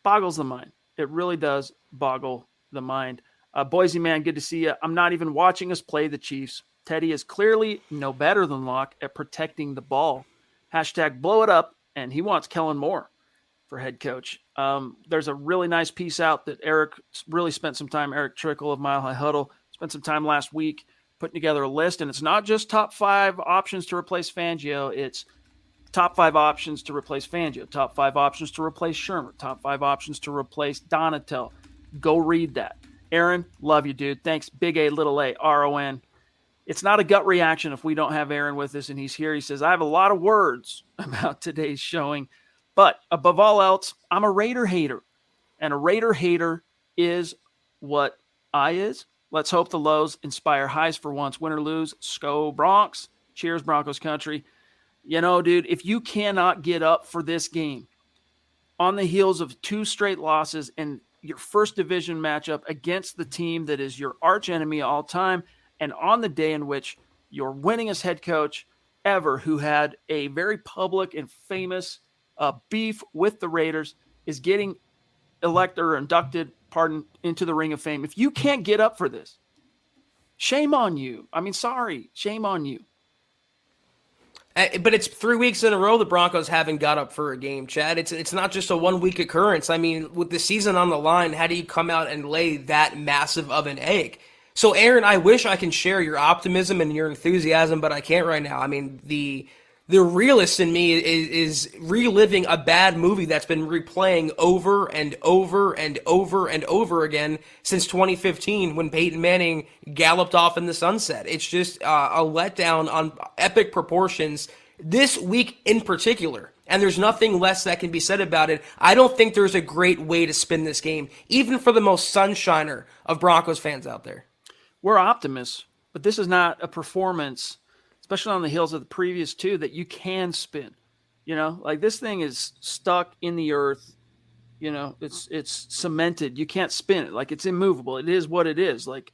Boggles the mind. It really does boggle the mind. Boise, man, good to see you. I'm not even watching us play the Chiefs. Teddy is clearly no better than Locke at protecting the ball. # blow it up, and he wants Kellen Moore for head coach. There's a really nice piece out that Eric really spent some time, Eric Trickle of Mile High Huddle, spent some time last week putting together a list, and it's not just top 5 options to replace Fangio. It's top 5 options to replace Fangio, top 5 options to replace Shermer, top 5 options to replace Donatel. Go read that. Aaron, love you, dude. Thanks. Big A, little A, RON. It's not a gut reaction if we don't have Aaron with us and he's here. He says, I have a lot of words about today's showing, but above all else, I'm a Raider hater. And a Raider hater is what I is. Let's hope the lows inspire highs for once. Win or lose, Sco Bronx. Cheers, Broncos country. You know, dude, if you cannot get up for this game on the heels of 2 straight losses and your first division matchup against the team that is your arch enemy all time, and on the day in which your winningest head coach ever, who had a very public and famous beef with the Raiders, is getting elected or inducted, into the Ring of Fame. If you can't get up for this, shame on you. I mean, sorry, shame on you. But it's 3 weeks in a row the Broncos haven't got up for a game, Chad. It's not just a 1 week occurrence. I mean, with the season on the line, how do you come out and lay that massive of an egg? So, Aaron, I wish I can share your optimism and your enthusiasm, but I can't right now. I mean, the realist in me is reliving a bad movie that's been replaying over and over and over and over again since 2015 when Peyton Manning galloped off in the sunset. It's just a letdown on epic proportions this week in particular. And there's nothing less that can be said about it. I don't think there's a great way to spin this game, even for the most sunshiner of Broncos fans out there. We're optimists, but this is not a performance, especially on the heels of the previous 2, that you can spin. You know, like this thing is stuck in the earth. You know, it's cemented. You can't spin it. Like it's immovable. It is what it is. Like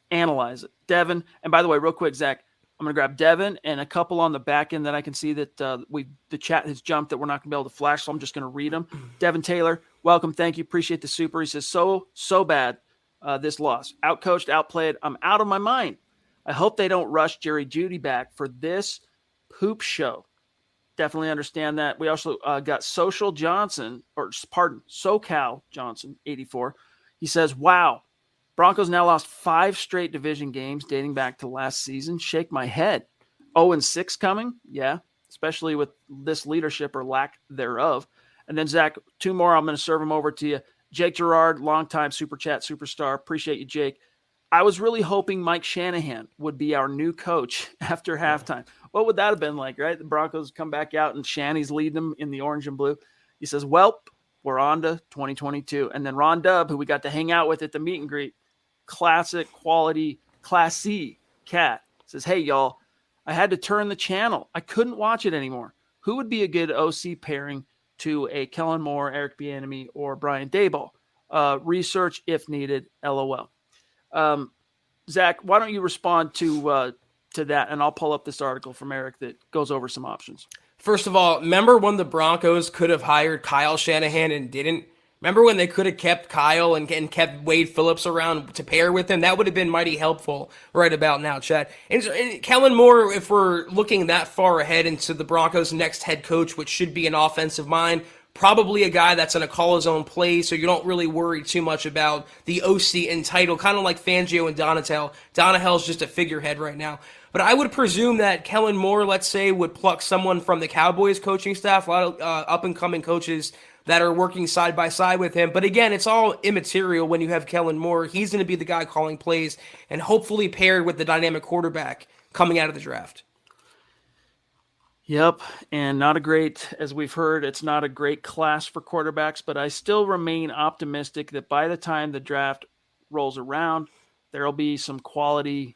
analyze it. Devin, and by the way, real quick, Zach, I'm going to grab Devin and a couple on the back end that I can see that the chat has jumped that we're not going to be able to flash, so I'm just going to read them. Devin Taylor, welcome. Thank you. Appreciate the super. He says, so bad. This loss. Outcoached, outplayed. I'm out of my mind. I hope they don't rush Jerry Jeudy back for this poop show. Definitely understand that. We also got SoCal Johnson, 84. He says, wow, Broncos now lost 5 straight division games dating back to last season. Shake my head. 0-6 coming? Yeah, especially with this leadership or lack thereof. And then, Zach, 2 more. I'm going to serve them over to you. Jake Gerard, longtime Super Chat superstar. Appreciate you, Jake. I was really hoping Mike Shanahan would be our new coach after halftime. What would that have been like, right? The Broncos come back out and Shanny's leading them in the orange and blue. He says, well, we're on to 2022. And then Ron Dubb, who we got to hang out with at the meet and greet, classic quality, classy cat, says, hey, y'all, I had to turn the channel. I couldn't watch it anymore. Who would be a good OC pairing to a Kellen Moore, Eric Bieniemy, or Brian Daboll? Research if needed, LOL. Zach, why don't you respond to that, and I'll pull up this article from Eric that goes over some options. First of all, remember when the Broncos could have hired Kyle Shanahan and didn't? Remember when they could have kept Kyle and kept Wade Phillips around to pair with him? That would have been mighty helpful right about now, Chad. And Kellen Moore, if we're looking that far ahead into the Broncos' next head coach, which should be an offensive mind, probably a guy that's going to call his own plays, so you don't really worry too much about the OC and title, kind of like Fangio and Donatel. Donahel's just a figurehead right now. But I would presume that Kellen Moore, let's say, would pluck someone from the Cowboys coaching staff, a lot of up-and-coming coaches that are working side by side with him. But again, it's all immaterial when you have Kellen Moore. He's going to be the guy calling plays and hopefully paired with the dynamic quarterback coming out of the draft. Yep, and not a great, as we've heard, it's not a great class for quarterbacks, but I still remain optimistic that by the time the draft rolls around, there'll be some quality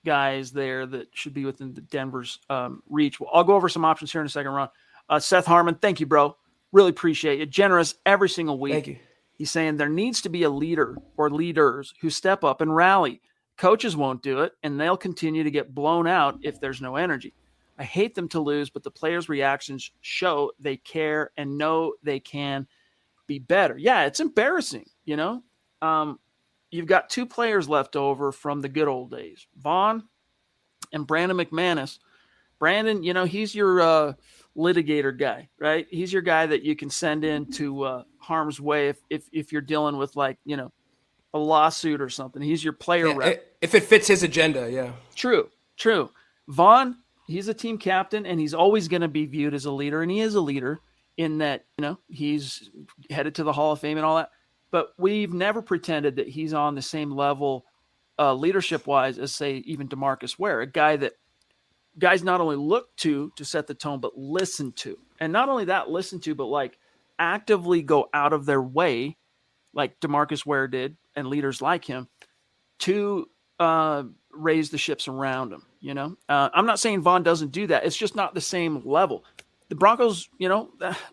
guys there that should be within the Denver's reach. Well, I'll go over some options here in a second, Ron. Seth Harmon, thank you, bro. Really appreciate it. Generous every single week. Thank you. He's saying there needs to be a leader or leaders who step up and rally. Coaches won't do it, and they'll continue to get blown out if there's no energy. I hate them to lose, but the players' reactions show they care and know they can be better. Yeah, it's embarrassing, you know. You've got 2 players left over from the good old days, Vaughn and Brandon McManus. Brandon, you know, he's your litigator guy, right? He's your guy that you can send into harm's way if you're dealing with, like, you know, a lawsuit or something. He's your player rep. If it fits his agenda, yeah. True. Vaughn, he's a team captain, and he's always going to be viewed as a leader, and he is a leader in that, he's headed to the Hall of Fame and all that. But we've never pretended that he's on the same level leadership-wise as, say, even DeMarcus Ware, a guy that guys not only look to set the tone, but listen to. And not only that, listen to, but like actively go out of their way, like DeMarcus Ware did, and leaders like him, to raise the ships around him. I'm not saying Vaughn doesn't do that. It's just not the same level. The Broncos,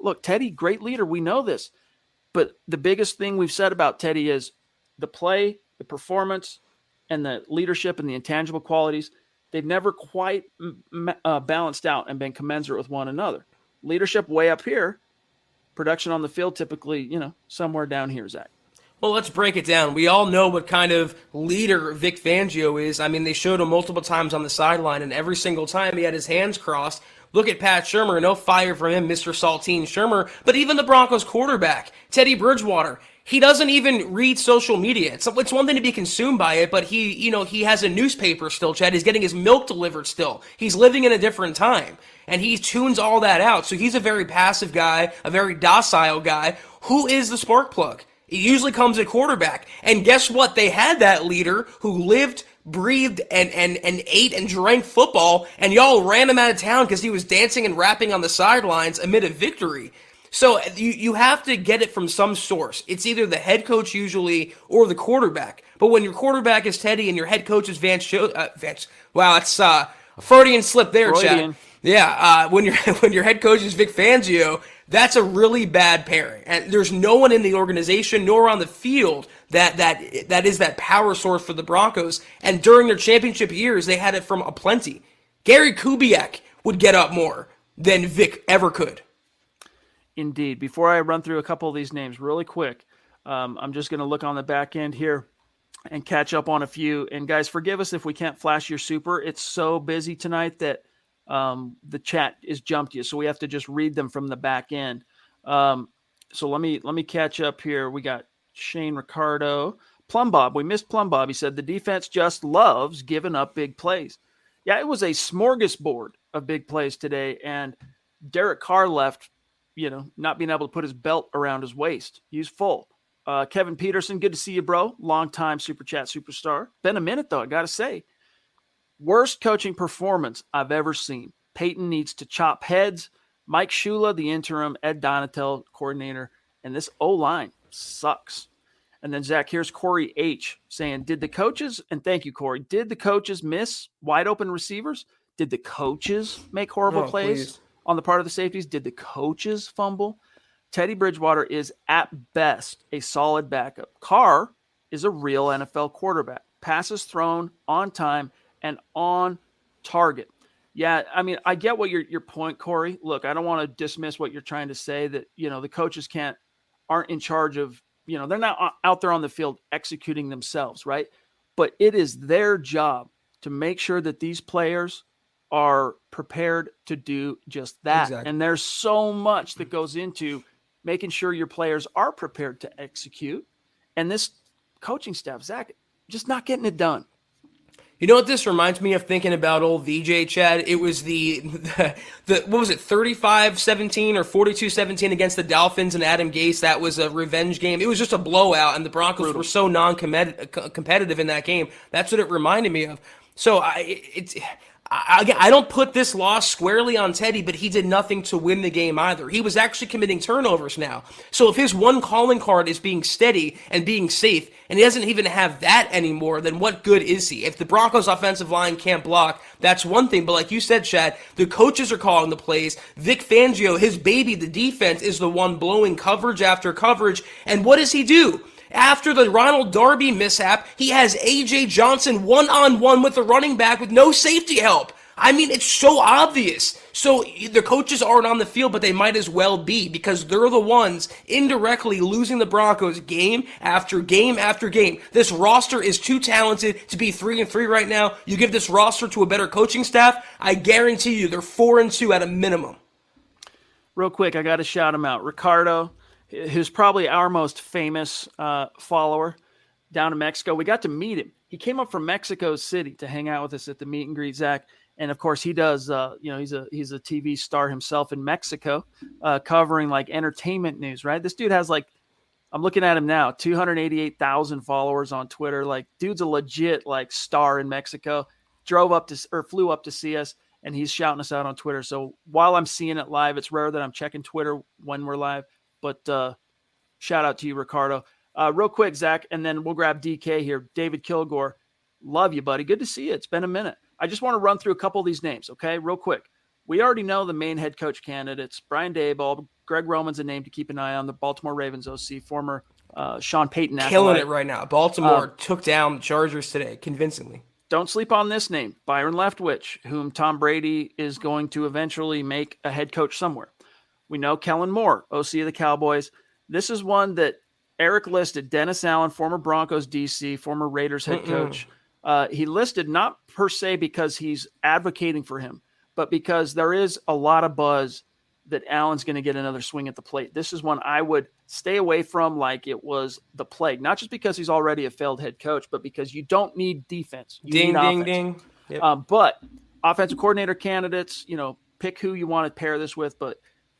look, Teddy, great leader. We know this. But the biggest thing we've said about Teddy is the play, the performance, and the leadership and the intangible qualities. They've never quite balanced out and been commensurate with one another. Leadership way up here, production on the field typically, somewhere down here, Zach. Well, let's break it down. We all know what kind of leader Vic Fangio is. I mean, they showed him multiple times on the sideline, and every single time he had his hands crossed. Look at Pat Shurmur. No fire from him, Mr. Saltine Shurmur. But even the Broncos quarterback, Teddy Bridgewater, he doesn't even read social media. It's one thing to be consumed by it, but he has a newspaper still, Chad. He's getting his milk delivered still. He's living in a different time, and he tunes all that out. So he's a very passive guy, a very docile guy. Who is the spark plug? It usually comes at quarterback. And guess what? They had that leader who lived, breathed, and ate and drank football, and y'all ran him out of town because he was dancing and rapping on the sidelines amid a victory. So you have to get it from some source. It's either the head coach usually or the quarterback. But when your quarterback is Teddy and your head coach is Vance, wow, it's a Freudian slip there, Chad. Yeah, when your head coach is Vic Fangio, that's a really bad pairing. And there's no one in the organization nor on the field that is that power source for the Broncos. And during their championship years, they had it from aplenty. Gary Kubiak would get up more than Vic ever could. Indeed. Before I run through a couple of these names really quick, I'm just going to look on the back end here and catch up on a few. And guys, forgive us if we can't flash your super. It's so busy tonight that the chat is jumped you, so we have to just read them from the back end. So let me catch up here. We got Shane Ricardo, Plum Bob. We missed Plum Bob. He said the defense just loves giving up big plays. Yeah, it was a smorgasbord of big plays today, and Derek Carr left, not being able to put his belt around his waist. He's full. Kevin Peterson, good to see you, bro. Long-time Super Chat superstar. Been a minute, though, I got to say. Worst coaching performance I've ever seen. Peyton needs to chop heads. Mike Shula, the interim, Ed Donatel, coordinator, and this O-line sucks. And then, Zach, here's Corey H. saying, did the coaches, and thank you, Corey, did the coaches miss wide-open receivers? Did the coaches make horrible plays on the part of the safeties? Did the coaches fumble? Teddy Bridgewater is, at best, a solid backup. Carr is a real NFL quarterback. Passes thrown on time and on target. Yeah, I mean, I get what your point, Corey. Look, I don't want to dismiss what you're trying to say that, the coaches aren't in charge of, they're not out there on the field executing themselves, right? But it is their job to make sure that these players are prepared to do just that. Exactly. And there's so much that goes into making sure your players are prepared to execute. And this coaching staff, Zach, just not getting it done. You know what this reminds me of, thinking about old VJ, Chad? It was the what was it, 35-17 or 42-17 against the Dolphins and Adam Gase. That was a revenge game. It was just a blowout, and the Broncos were so non-competitive in that game. That's what it reminded me of. So I don't put this loss squarely on Teddy, but he did nothing to win the game either. He was actually committing turnovers now. So if his one calling card is being steady and being safe, and he doesn't even have that anymore, then what good is he? If the Broncos offensive line can't block, that's one thing. But like you said, Chad, the coaches are calling the plays. Vic Fangio, his baby, the defense, is the one blowing coverage after coverage. And what does he do? After the Ronald Darby mishap, he has A.J. Johnson one-on-one with the running back with no safety help. I mean, it's so obvious. So the coaches aren't on the field, but they might as well be, because they're the ones indirectly losing the Broncos game after game after game. This roster is too talented to be 3-3 right now. You give this roster to a better coaching staff, I guarantee you they're 4-2 at a minimum. Real quick, I got to shout him out. Ricardo, who's probably our most famous follower, down in Mexico. We got to meet him. He came up from Mexico City to hang out with us at the meet and greet, Zach. And of course, he does. He's a TV star himself in Mexico, covering like entertainment news. Right? This dude has like, I'm looking at him now, 288,000 followers on Twitter. Like, dude's a legit like star in Mexico. Flew up to see us, and he's shouting us out on Twitter. So while I'm seeing it live, it's rare that I'm checking Twitter when we're live. But shout out to you, Ricardo. Real quick, Zach, and then we'll grab DK here. David Kilgore, love you, buddy. Good to see you. It's been a minute. I just want to run through a couple of these names, okay, real quick. We already know the main head coach candidates. Brian Daboll, Greg Roman's a name to keep an eye on, the Baltimore Ravens OC, former Sean Payton. Killing it right now. Baltimore took down the Chargers today, convincingly. Don't sleep on this name, Byron Leftwich, whom Tom Brady is going to eventually make a head coach somewhere. We know Kellen Moore, OC of the Cowboys. This is one that Eric listed. Dennis Allen, former Broncos DC, former Raiders head coach. He listed not per se because he's advocating for him, but because there is a lot of buzz that Allen's going to get another swing at the plate. This is one I would stay away from like it was the plague, not just because he's already a failed head coach, but because you don't need defense. You ding, need ding, offense. ding. Yep. But offensive coordinator candidates, pick who you want to pair this with, but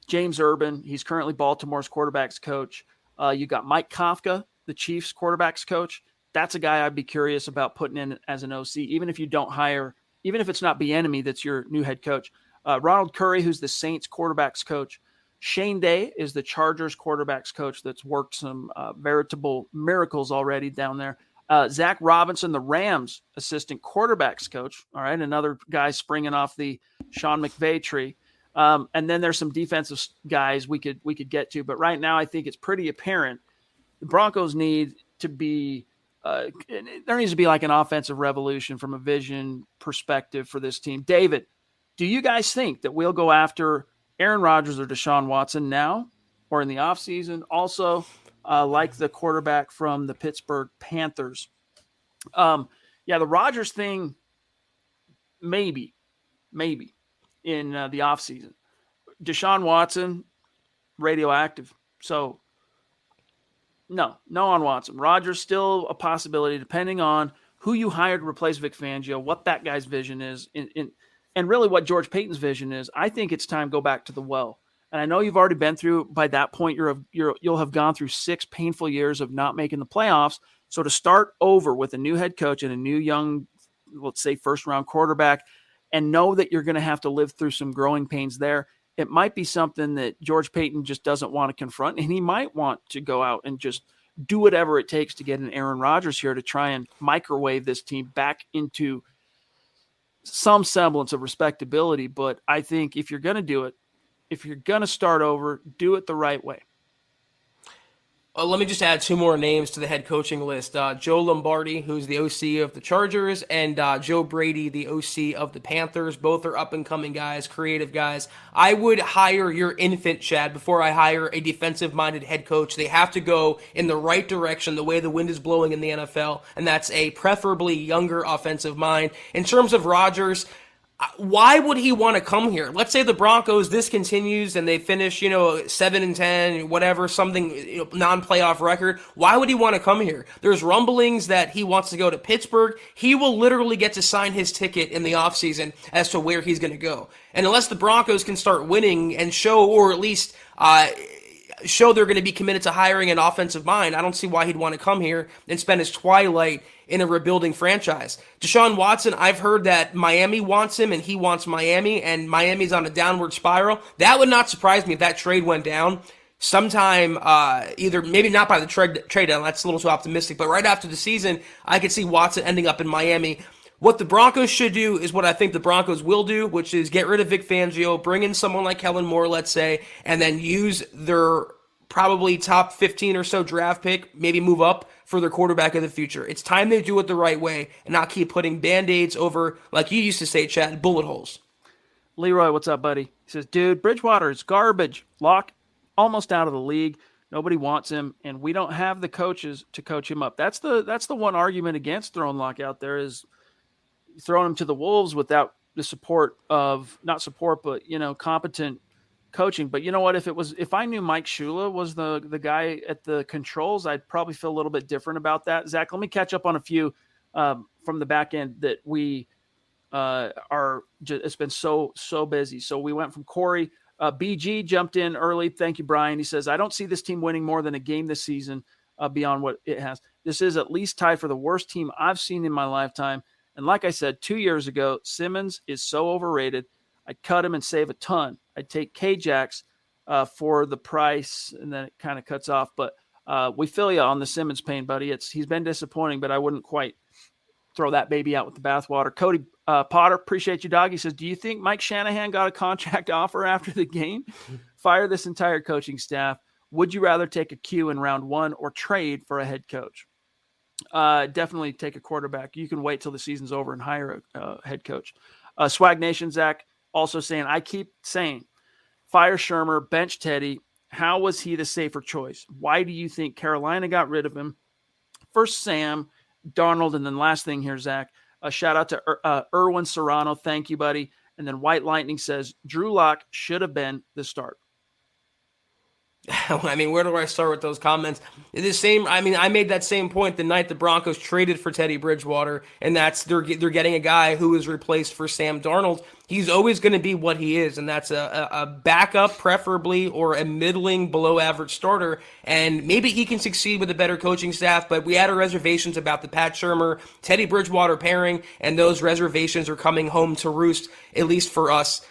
James Urban, he's currently Baltimore's quarterbacks coach. You got Mike Kafka, the Chiefs quarterbacks coach. That's a guy I'd be curious about putting in as an OC, even if you don't hire, even if it's not Bieniemy that's your new head coach. Ronald Curry, who's the Saints quarterbacks coach. Shane Day is the Chargers quarterbacks coach that's worked some veritable miracles already down there. Zach Robinson, the Rams assistant quarterbacks coach. All right, another guy springing off the Sean McVay tree. And then there's some defensive guys we could get to. But right now I think it's pretty apparent the Broncos need to be there needs to be like an offensive revolution from a vision perspective for this team. David, do you guys think that we'll go after Aaron Rodgers or Deshaun Watson now or in the offseason? Also, like the quarterback from the Pittsburgh Panthers. The Rodgers thing, maybe in the offseason. Deshaun Watson, radioactive. So, no on Watson. Rodgers still a possibility depending on who you hired to replace Vic Fangio, what that guy's vision is, and really what George Payton's vision is. I think it's time to go back to the well. And I know you've already been through, by that point, you'll have gone through 6 painful years of not making the playoffs. So to start over with a new head coach and a new young, let's say, first-round quarterback, and know that you're going to have to live through some growing pains there, it might be something that George Payton just doesn't want to confront, and he might want to go out and just do whatever it takes to get an Aaron Rodgers here to try and microwave this team back into some semblance of respectability. But I think if you're going to do it, if you're going to start over, do it the right way. Let me just add 2 more names to the head coaching list. Joe Lombardi, who's the OC of the Chargers, and Joe Brady, the OC of the Panthers. Both are up-and-coming guys, creative guys. I would hire your infant, Chad, before I hire a defensive-minded head coach. They have to go in the right direction, the way the wind is blowing in the NFL, and that's a preferably younger offensive mind. In terms of Rodgers, why would he want to come here? Let's say the Broncos, this continues and they finish, 7-10, whatever, something, non-playoff record. Why would he want to come here? There's rumblings that he wants to go to Pittsburgh. He will literally get to sign his ticket in the offseason as to where he's going to go. And unless the Broncos can start winning and show, or at least show they're going to be committed to hiring an offensive mind, I don't see why he'd want to come here and spend his twilight in a rebuilding franchise. Deshaun Watson, I've heard that Miami wants him and he wants Miami, and Miami's on a downward spiral. That would not surprise me if that trade went down sometime, either maybe not by the trade down, that's a little too optimistic, but right after the season, I could see Watson ending up in Miami. What the Broncos should do is what I think the Broncos will do, which is get rid of Vic Fangio, bring in someone like Kellen Moore, let's say, and then use their probably top 15 or so draft pick, maybe move up for their quarterback of the future. It's time they do it the right way and not keep putting Band-Aids over, like you used to say, Chad, bullet holes. Leroy, what's up, buddy? He says, dude, Bridgewater is garbage. Lock almost out of the league. Nobody wants him, and we don't have the coaches to coach him up. That's the one argument against throwing Lock out there, is throwing him to the wolves without the support of, not support, but, competent coaching. But you know what? If I knew Mike Shula was the guy at the controls, I'd probably feel a little bit different about that. Zach, let me catch up on a few from the back end that we it's been so busy. So we went from Corey. BG jumped in early. Thank you, Brian. He says, I don't see this team winning more than a game this season beyond what it has. This is at least tied for the worst team I've seen in my lifetime. And like I said, 2 years ago, Simmons is so overrated. I'd cut him and save a ton. I'd take K-Jax for the price, and then it kind of cuts off. But we feel you on the Simmons pain, buddy. He's been disappointing, but I wouldn't quite throw that baby out with the bathwater. Cody Potter, appreciate you, dog. He says, do you think Mike Shanahan got a contract offer after the game? Fire this entire coaching staff. Would you rather take a Q in round one or trade for a head coach? Definitely take a quarterback. You can wait till the season's over and hire a head coach. Swag Nation, Zach, also saying, I keep saying, fire Shermer, bench Teddy. How was he the safer choice? Why do you think Carolina got rid of him? First Sam Darnold, and then last thing here, Zach, a shout out to Erwin Serrano. Thank you, buddy. And then White Lightning says, Drew Lock should have been the start. I mean, where do I start with those comments? I made that same point the night the Broncos traded for Teddy Bridgewater, and that's they're getting a guy who is replaced for Sam Darnold. He's always going to be what he is, and that's a backup, preferably, or a middling, below-average starter, and maybe he can succeed with a better coaching staff, but we had our reservations about the Pat Shurmur, Teddy Bridgewater pairing, and those reservations are coming home to roost, at least for us.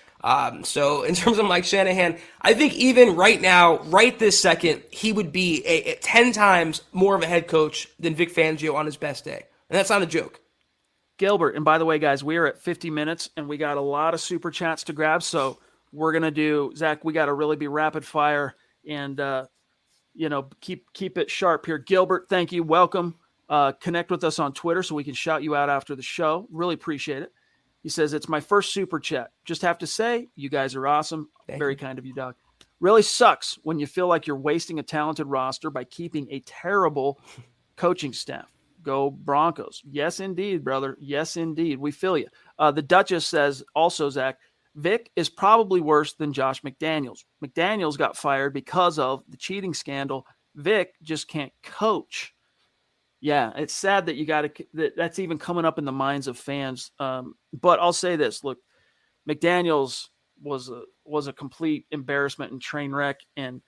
So in terms of Mike Shanahan, I think even right now, right this second, he would be a 10 times more of a head coach than Vic Fangio on his best day. And that's not a joke. Gilbert, and by the way, guys, we are at 50 minutes, and we got a lot of super chats to grab, so we're going to do, Zach, we got to really be rapid fire and, keep it sharp here. Gilbert, thank you. Welcome. Connect with us on Twitter so we can shout you out after the show. Really appreciate it. He says, it's my first super chat. Just have to say, you guys are awesome. Very kind of you, dog. Really sucks when you feel like you're wasting a talented roster by keeping a terrible coaching staff. Go Broncos. Yes, indeed, brother. Yes, indeed. We feel you. The Duchess says also, Zach, Vic is probably worse than Josh McDaniels. McDaniels got fired because of the cheating scandal. Vic just can't coach. Yeah, it's sad that that's even coming up in the minds of fans. But I'll say this: look, McDaniels was a complete embarrassment and train wreck, and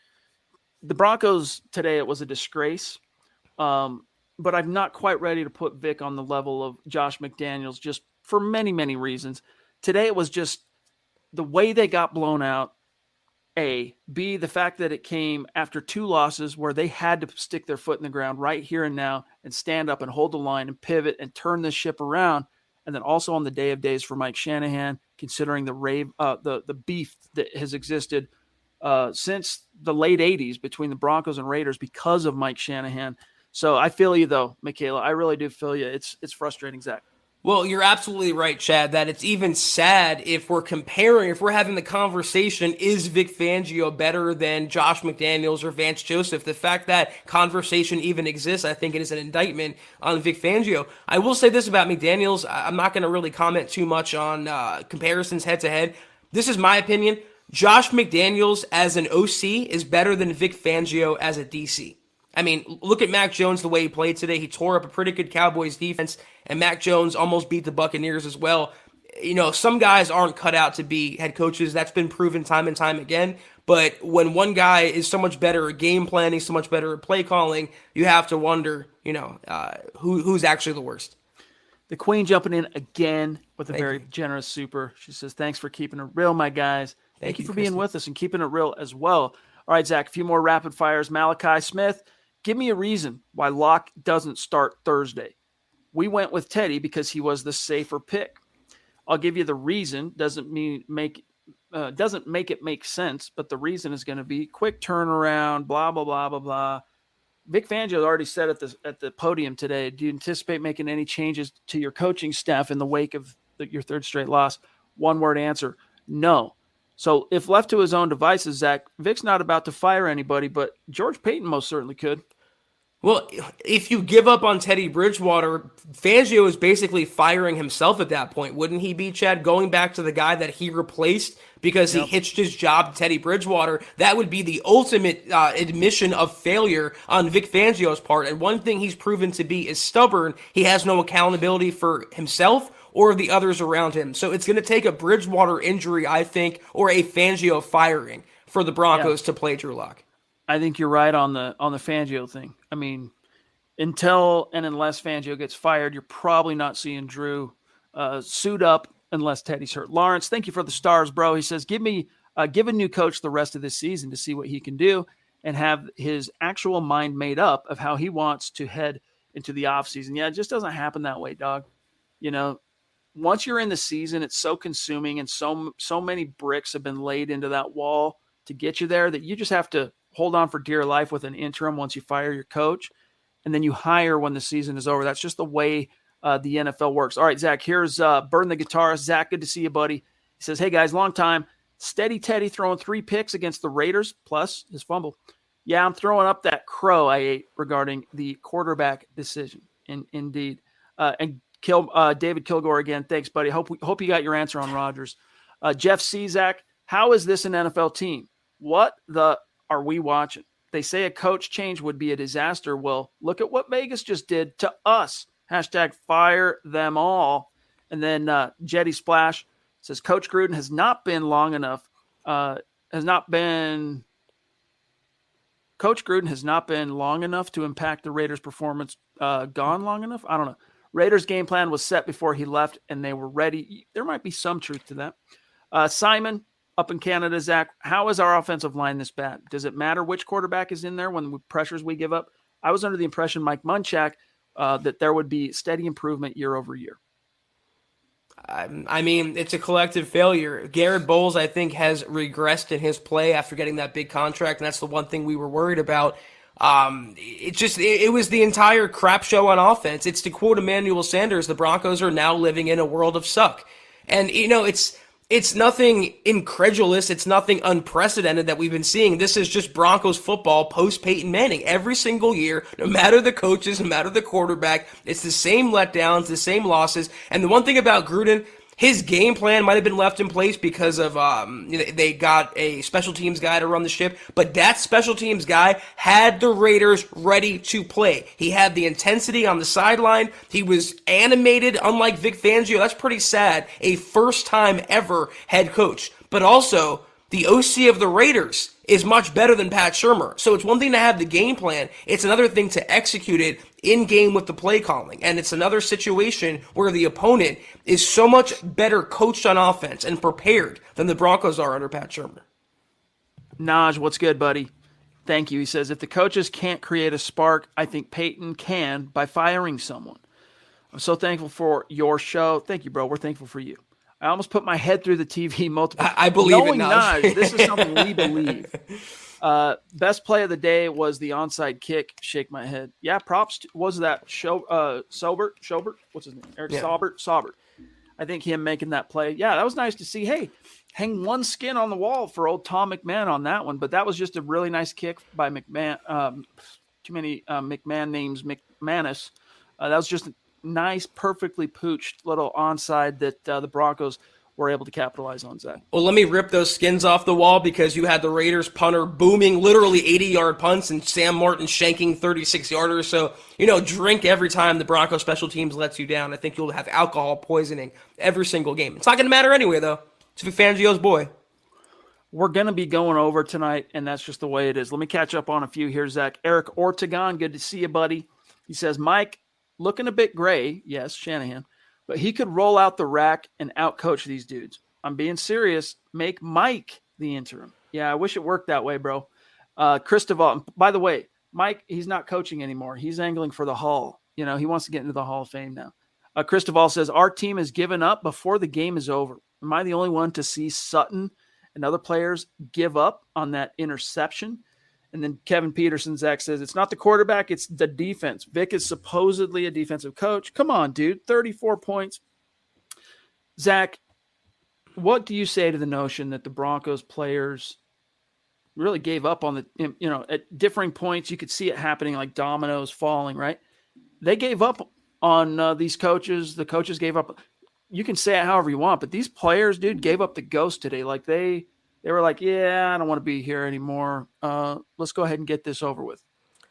the Broncos today, it was a disgrace. But I'm not quite ready to put Vic on the level of Josh McDaniels, just for many, many reasons. Today, it was just the way they got blown out. A, B, the fact that it came after two losses where they had to stick their foot in the ground right here and now and stand up and hold the line and pivot and turn this ship around. And then also on the day of days for Mike Shanahan, considering the beef that has existed since the late 80s between the Broncos and Raiders because of Mike Shanahan. So I feel you, though, Michaela. I really do feel you. It's frustrating, Zach. Well, you're absolutely right, Chad, that it's even sad if we're having the conversation, is Vic Fangio better than Josh McDaniels or Vance Joseph? The fact that conversation even exists, I think it is an indictment on Vic Fangio. I will say this about McDaniels. I'm not going to really comment too much on comparisons head-to-head. This is my opinion. Josh McDaniels as an OC is better than Vic Fangio as a DC. I mean, look at Mac Jones, the way he played today. He tore up a pretty good Cowboys defense, and Mac Jones almost beat the Buccaneers as well. You know, some guys aren't cut out to be head coaches. That's been proven time and time again. But when one guy is so much better at game planning, so much better at play calling, you have to wonder, who's actually the worst. The Queen jumping in again with a very generous super. She says, thanks for keeping it real, my guys. Thank you for being with us and keeping it real as well. All right, Zach, a few more rapid fires. Malachi Smith. Give me a reason why Locke doesn't start Thursday. We went with Teddy because he was the safer pick. I'll give you the reason. Doesn't make it make sense, but the reason is going to be quick turnaround, blah, blah, blah, blah, blah. Vic Fangio already said at the podium today, do you anticipate making any changes to your coaching staff in the wake of your third straight loss? One word answer, no. So if left to his own devices, Zach, Vic's not about to fire anybody, but George Payton most certainly could. Well, if you give up on Teddy Bridgewater, Fangio is basically firing himself at that point, wouldn't he be, Chad? Going back to the guy that he replaced because he Yep. hitched his job to Teddy Bridgewater, that would be the ultimate admission of failure on Vic Fangio's part. And one thing he's proven to be is stubborn. He has no accountability for himself or the others around him. So it's going to take a Bridgewater injury, I think, or a Fangio firing for the Broncos to play Drew Lock. I think you're right on the Fangio thing. I mean, until and unless Fangio gets fired, you're probably not seeing Drew suit up unless Teddy's hurt. Lawrence, thank you for the stars, bro. He says, give a new coach the rest of this season to see what he can do and have his actual mind made up of how he wants to head into the offseason. Yeah, it just doesn't happen that way, dog. You know, once you're in the season, it's so consuming and so many bricks have been laid into that wall to get you there that you just have to hold on for dear life with an interim once you fire your coach, and then you hire when the season is over. That's just the way the NFL works. All right, Zach, here's Burn the Guitarist. Zach, good to see you, buddy. He says, hey, guys, long time. Steady Teddy throwing 3 picks against the Raiders, plus his fumble. Yeah, I'm throwing up that crow I ate regarding the quarterback decision. Indeed. And David Kilgore again. Thanks, buddy. Hope you got your answer on Rodgers. Jeff C. Zach, how is this an NFL team? What the are we watching? They say a coach change would be a disaster. Well, look at what Vegas just did to us. Hashtag fire them all. And then Jetty Splash says Coach Gruden has not been long enough. Coach Gruden has not been long enough to impact the Raiders' performance. Gone long enough? I don't know. Raiders' game plan was set before he left, and they were ready. There might be some truth to that. Simon, up in Canada, Zach, how is our offensive line this bad? Does it matter which quarterback is in there when the pressures we give up? I was under the impression, Mike Munchak, that there would be steady improvement year over year. I mean, it's a collective failure. Garrett Bowles, I think, has regressed in his play after getting that big contract, and that's the one thing we were worried about. It was the entire crap show on offense. It's to quote Emmanuel Sanders, the Broncos are now living in a world of suck. And, it's nothing incredulous. It's nothing unprecedented that we've been seeing. This is just Broncos football post Peyton Manning. Every single year, no matter the coaches, no matter the quarterback, it's the same letdowns, the same losses. And the one thing about Gruden, his game plan might have been left in place because of they got a special teams guy to run the ship, but that special teams guy had the Raiders ready to play. He had the intensity on the sideline. He was animated, unlike Vic Fangio. That's pretty sad. A first-time ever head coach. But also, the OC of the Raiders is much better than Pat Shurmur. So it's one thing to have the game plan. It's another thing to execute it in-game with the play calling. And it's another situation where the opponent is so much better coached on offense and prepared than the Broncos are under Pat Shurmur. Naj, what's good, buddy? Thank you. He says, if the coaches can't create a spark, I think Peyton can by firing someone. I'm so thankful for your show. Thank you, bro. We're thankful for you. I almost put my head through the TV multiple. I believe Knowing it, Naj. Naj, this is something we believe. Best play of the day was the onside kick. Shake my head. Yeah, props. Was that Sobert? What's his name? Eric Sobert. I think him making that play. Yeah, that was nice to see. Hey, hang one skin on the wall for old Tom McMahon on that one. But that was just a really nice kick by McMahon. Too many McMahon names. McManus. That was just a nice, perfectly pooched little onside that the Broncos were able to capitalize on, Zach. Well, let me rip those skins off the wall because you had the Raiders punter booming literally 80-yard punts and Sam Martin shanking 36-yarders. So, drink every time the Broncos special teams lets you down. I think you'll have alcohol poisoning every single game. It's not going to matter anyway, though. It's Vic Fangio's boy. We're going to be going over tonight, and that's just the way it is. Let me catch up on a few here, Zach. Eric Ortegon, good to see you, buddy. He says, Mike, looking a bit gray. Yes, Shanahan. But he could roll out the rack and outcoach these dudes. I'm being serious. Make Mike the interim. Yeah, I wish it worked that way, bro. Cristobal, by the way, Mike, he's not coaching anymore. He's angling for the Hall. He wants to get into the Hall of Fame now. Cristobal says, our team has given up before the game is over. Am I the only one to see Sutton and other players give up on that interception? And then Kevin Peterson, Zach says, it's not the quarterback, it's the defense. Vic is supposedly a defensive coach. Come on, dude. 34 points. Zach, what do you say to the notion that the Broncos players really gave up on at differing points. You could see it happening like dominoes falling, right? They gave up on these coaches. The coaches gave up. You can say it however you want, but these players, dude, gave up the ghost today. Like they were like, yeah, I don't want to be here anymore. Let's go ahead and get this over with.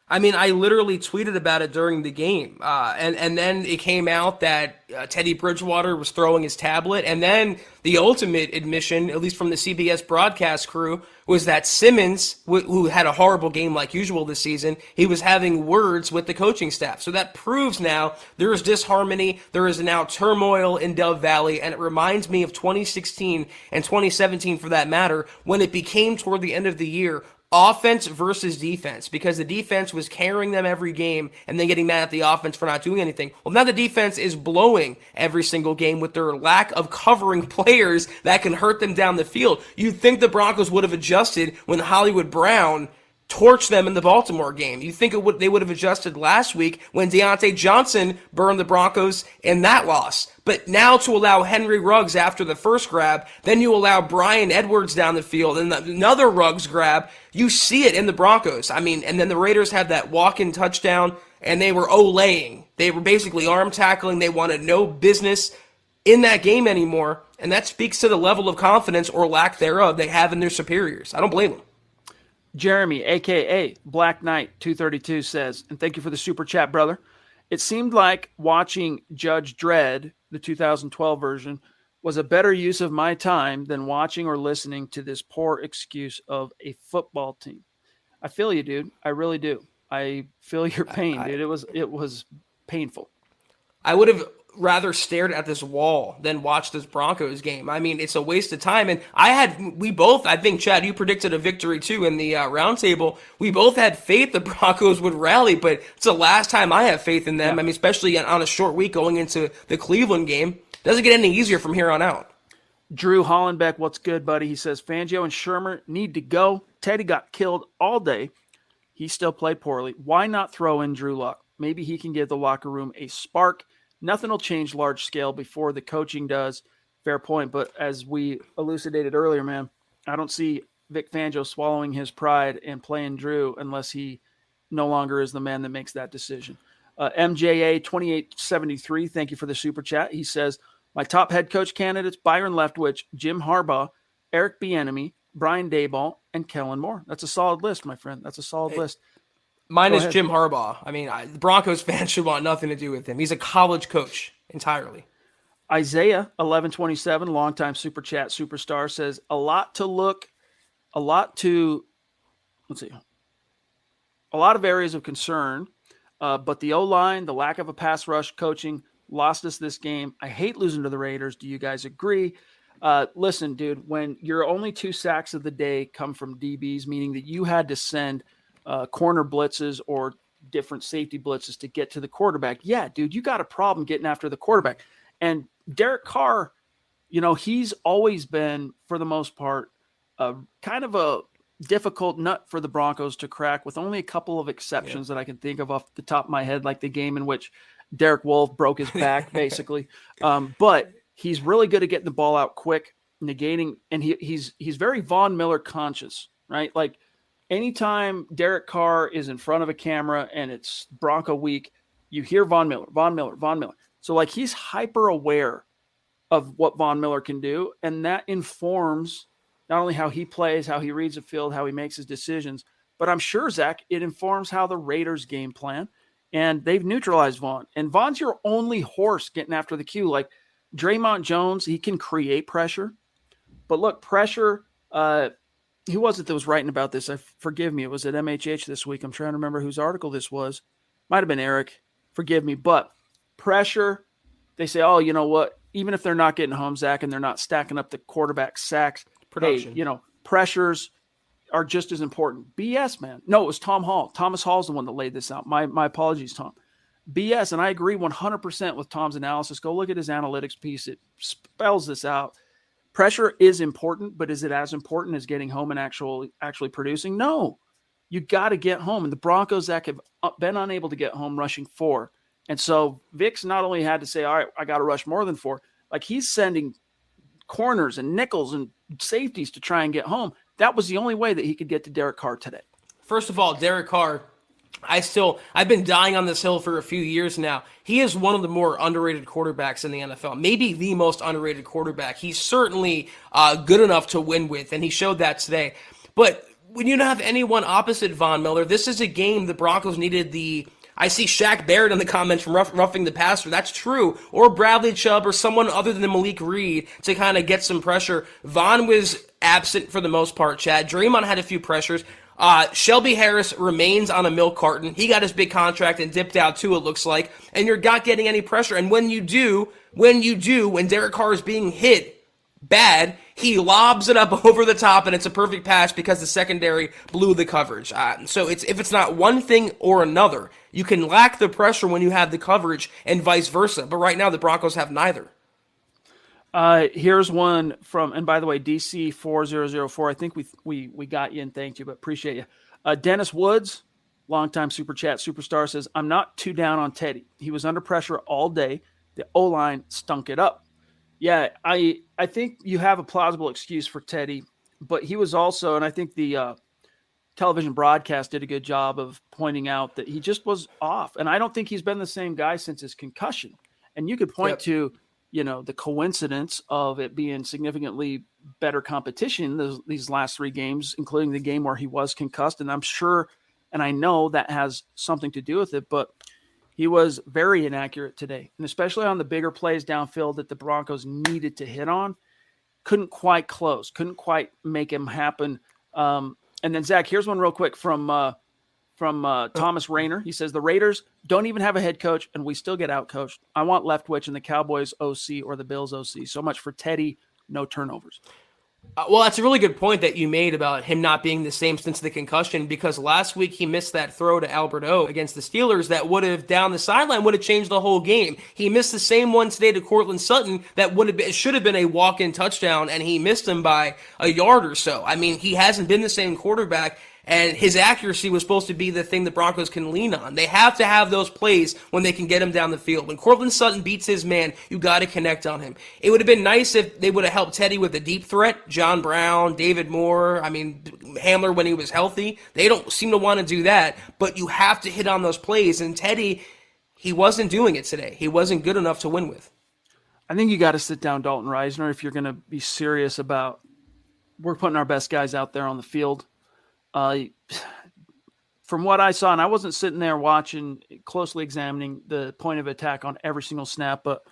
I mean, I literally tweeted about it during the game, and then it came out that Teddy Bridgewater was throwing his tablet, and then the ultimate admission, at least from the CBS broadcast crew, was that Simmons, who had a horrible game like usual this season, he was having words with the coaching staff. So that proves now there is disharmony, there is now turmoil in Dove Valley, and it reminds me of 2016 and 2017 for that matter, when it became toward the end of the year offense versus defense, because the defense was carrying them every game and then getting mad at the offense for not doing anything. Well, now the defense is blowing every single game with their lack of covering players that can hurt them down the field. You'd think the Broncos would have adjusted when Hollywood Brown torched them in the Baltimore game. You think they would have adjusted last week when Deontay Johnson burned the Broncos in that loss. But now to allow Henry Ruggs after the first grab, then you allow Brian Edwards down the field and another Ruggs grab. You see it in the Broncos. I mean, and then the Raiders had that walk-in touchdown, and they were olaying. They were basically arm tackling. They wanted no business in that game anymore, and that speaks to the level of confidence or lack thereof they have in their superiors. I don't blame them. Jeremy, a.k.a. Black Knight 232 says, and thank you for the super chat, brother. It seemed like watching Judge Dredd, the 2012 version, was a better use of my time than watching or listening to this poor excuse of a football team. I feel you, dude. I really do. I feel your pain, dude. It was painful. I would have rather stared at this wall than watch this Broncos game. I mean, it's a waste of time. And we both, I think, Chad, you predicted a victory too in the roundtable. We both had faith the Broncos would rally, but it's the last time I have faith in them. Yeah. I mean, especially on a short week going into the Cleveland game. Doesn't get any easier from here on out. Drew Hollenbeck, what's good, buddy? He says, Fangio and Shermer need to go. Teddy got killed all day. He still played poorly. Why not throw in Drew Luck? Maybe he can give the locker room a spark. Nothing will change large scale before the coaching does. Fair point. But as we elucidated earlier, man, I don't see Vic Fangio swallowing his pride and playing Drew unless he no longer is the man that makes that decision. MJA 2873, thank you for the super chat. He says, my top head coach candidates, Byron Leftwich, Jim Harbaugh, Eric Bieniemy, Brian Daboll, and Kellen Moore. That's a solid list, my friend. That's a solid list. Mine is Jim Harbaugh. I mean, the Broncos fans should want nothing to do with him. He's a college coach entirely. Isaiah 1127, longtime super chat superstar, says a lot of areas of concern, but the O-line, the lack of a pass rush coaching lost us this game. I hate losing to the Raiders. Do you guys agree? Listen, dude, when your only 2 sacks of the day come from DBs, meaning that you had to send corner blitzes or different safety blitzes to get to the quarterback. Yeah, dude, you got a problem getting after the quarterback. And Derek Carr, he's always been, for the most part, kind of a difficult nut for the Broncos to crack, with only a couple of exceptions that I can think of off the top of my head, like the game in which Derek Wolfe broke his back, basically. But he's really good at getting the ball out quick, negating, and he's very Von Miller conscious, right? Like, anytime Derek Carr is in front of a camera and it's Bronco week, you hear Von Miller. So, like, he's hyper aware of what Von Miller can do, and that informs not only how he plays, how he reads the field, how he makes his decisions, but I'm sure, Zach, it informs how the Raiders game plan, and they've neutralized Von. And Von's your only horse getting after the Q. Like, Draymond Jones, he can create pressure, but look, pressure who was it that was writing about this? Forgive me. It was at MHH this week. I'm trying to remember whose article this was. Might have been Eric. Forgive me. But pressure, they say, oh, you know what? Even if they're not getting home, Zach, and they're not stacking up the quarterback sacks, production. Hey, pressures are just as important. BS, man. No, it was Tom Hall. Thomas Hall's the one that laid this out. My apologies, Tom. BS, and I agree 100% with Tom's analysis. Go look at his analytics piece. It spells this out. Pressure is important, but is it as important as getting home and actually producing? No. You got to get home. And the Broncos, Zach, have been unable to get home rushing 4. And so Vic's not only had to say, all right, I got to rush more than 4. Like, he's sending corners and nickels and safeties to try and get home. that was the only way that he could get to Derek Carr today. First of all, Derek Carr, I've been dying on this hill for a few years now. He is one of the more underrated quarterbacks in the NFL, maybe the most underrated quarterback. He's certainly good enough to win with, and he showed that today. But when you don't have anyone opposite Von Miller, this is a game the Broncos needed I see Shaq Barrett in the comments from Roughing the Passer. That's true. Or Bradley Chubb or someone other than Malik Reed to kind of get some pressure. Von was absent for the most part, Chad. Draymond had a few pressures. Shelby Harris remains on a milk carton. He got his big contract and dipped out too, it looks like. And you're not getting any pressure. And when Derek Carr is being hit bad, he lobs it up over the top, and it's a perfect pass because the secondary blew the coverage. So if it's not one thing or another, you can lack the pressure when you have the coverage and vice versa. But right now, the Broncos have neither. Here's one from, and by the way, DC4004, I think we got you and thanked you, but appreciate you. Dennis Woods, longtime Super Chat superstar, says, I'm not too down on Teddy. He was under pressure all day. The O-line stunk it up. Yeah, I think you have a plausible excuse for Teddy, but he was also, and I think the television broadcast did a good job of pointing out that he just was off. And I don't think he's been the same guy since his concussion. And you could point to, the coincidence of it being significantly better competition these last three games, including the game where he was concussed. And I'm sure, and I know that has something to do with it, but he was very inaccurate today, and especially on the bigger plays downfield that the Broncos needed to hit on. Couldn't quite close, couldn't quite make him happen. And then, Zach, here's one real quick from Thomas Rayner. He says, the Raiders don't even have a head coach, and we still get outcoached. I want Leftwich and the Cowboys OC or the Bills OC. So much for Teddy, no turnovers. Well, that's a really good point that you made about him not being the same since the concussion, because last week he missed that throw to Albert O against the Steelers that would have, down the sideline, would have changed the whole game. He missed the same one today to Cortland Sutton that should have been a walk-in touchdown, and he missed him by a yard or so. I mean, he hasn't been the same quarterback, and his accuracy was supposed to be the thing the Broncos can lean on. They have to have those plays when they can get him down the field. When Cortland Sutton beats his man, you got to connect on him. It would have been nice if they would have helped Teddy with a deep threat. John Brown, David Moore, Hamler when he was healthy. They don't seem to want to do that, but you have to hit on those plays. And Teddy, he wasn't doing it today. He wasn't good enough to win with. I think you got to sit down Dalton Reisner if you're going to be serious about we're putting our best guys out there on the field. From what I saw, and I wasn't sitting there watching, closely examining the point of attack on every single snap, but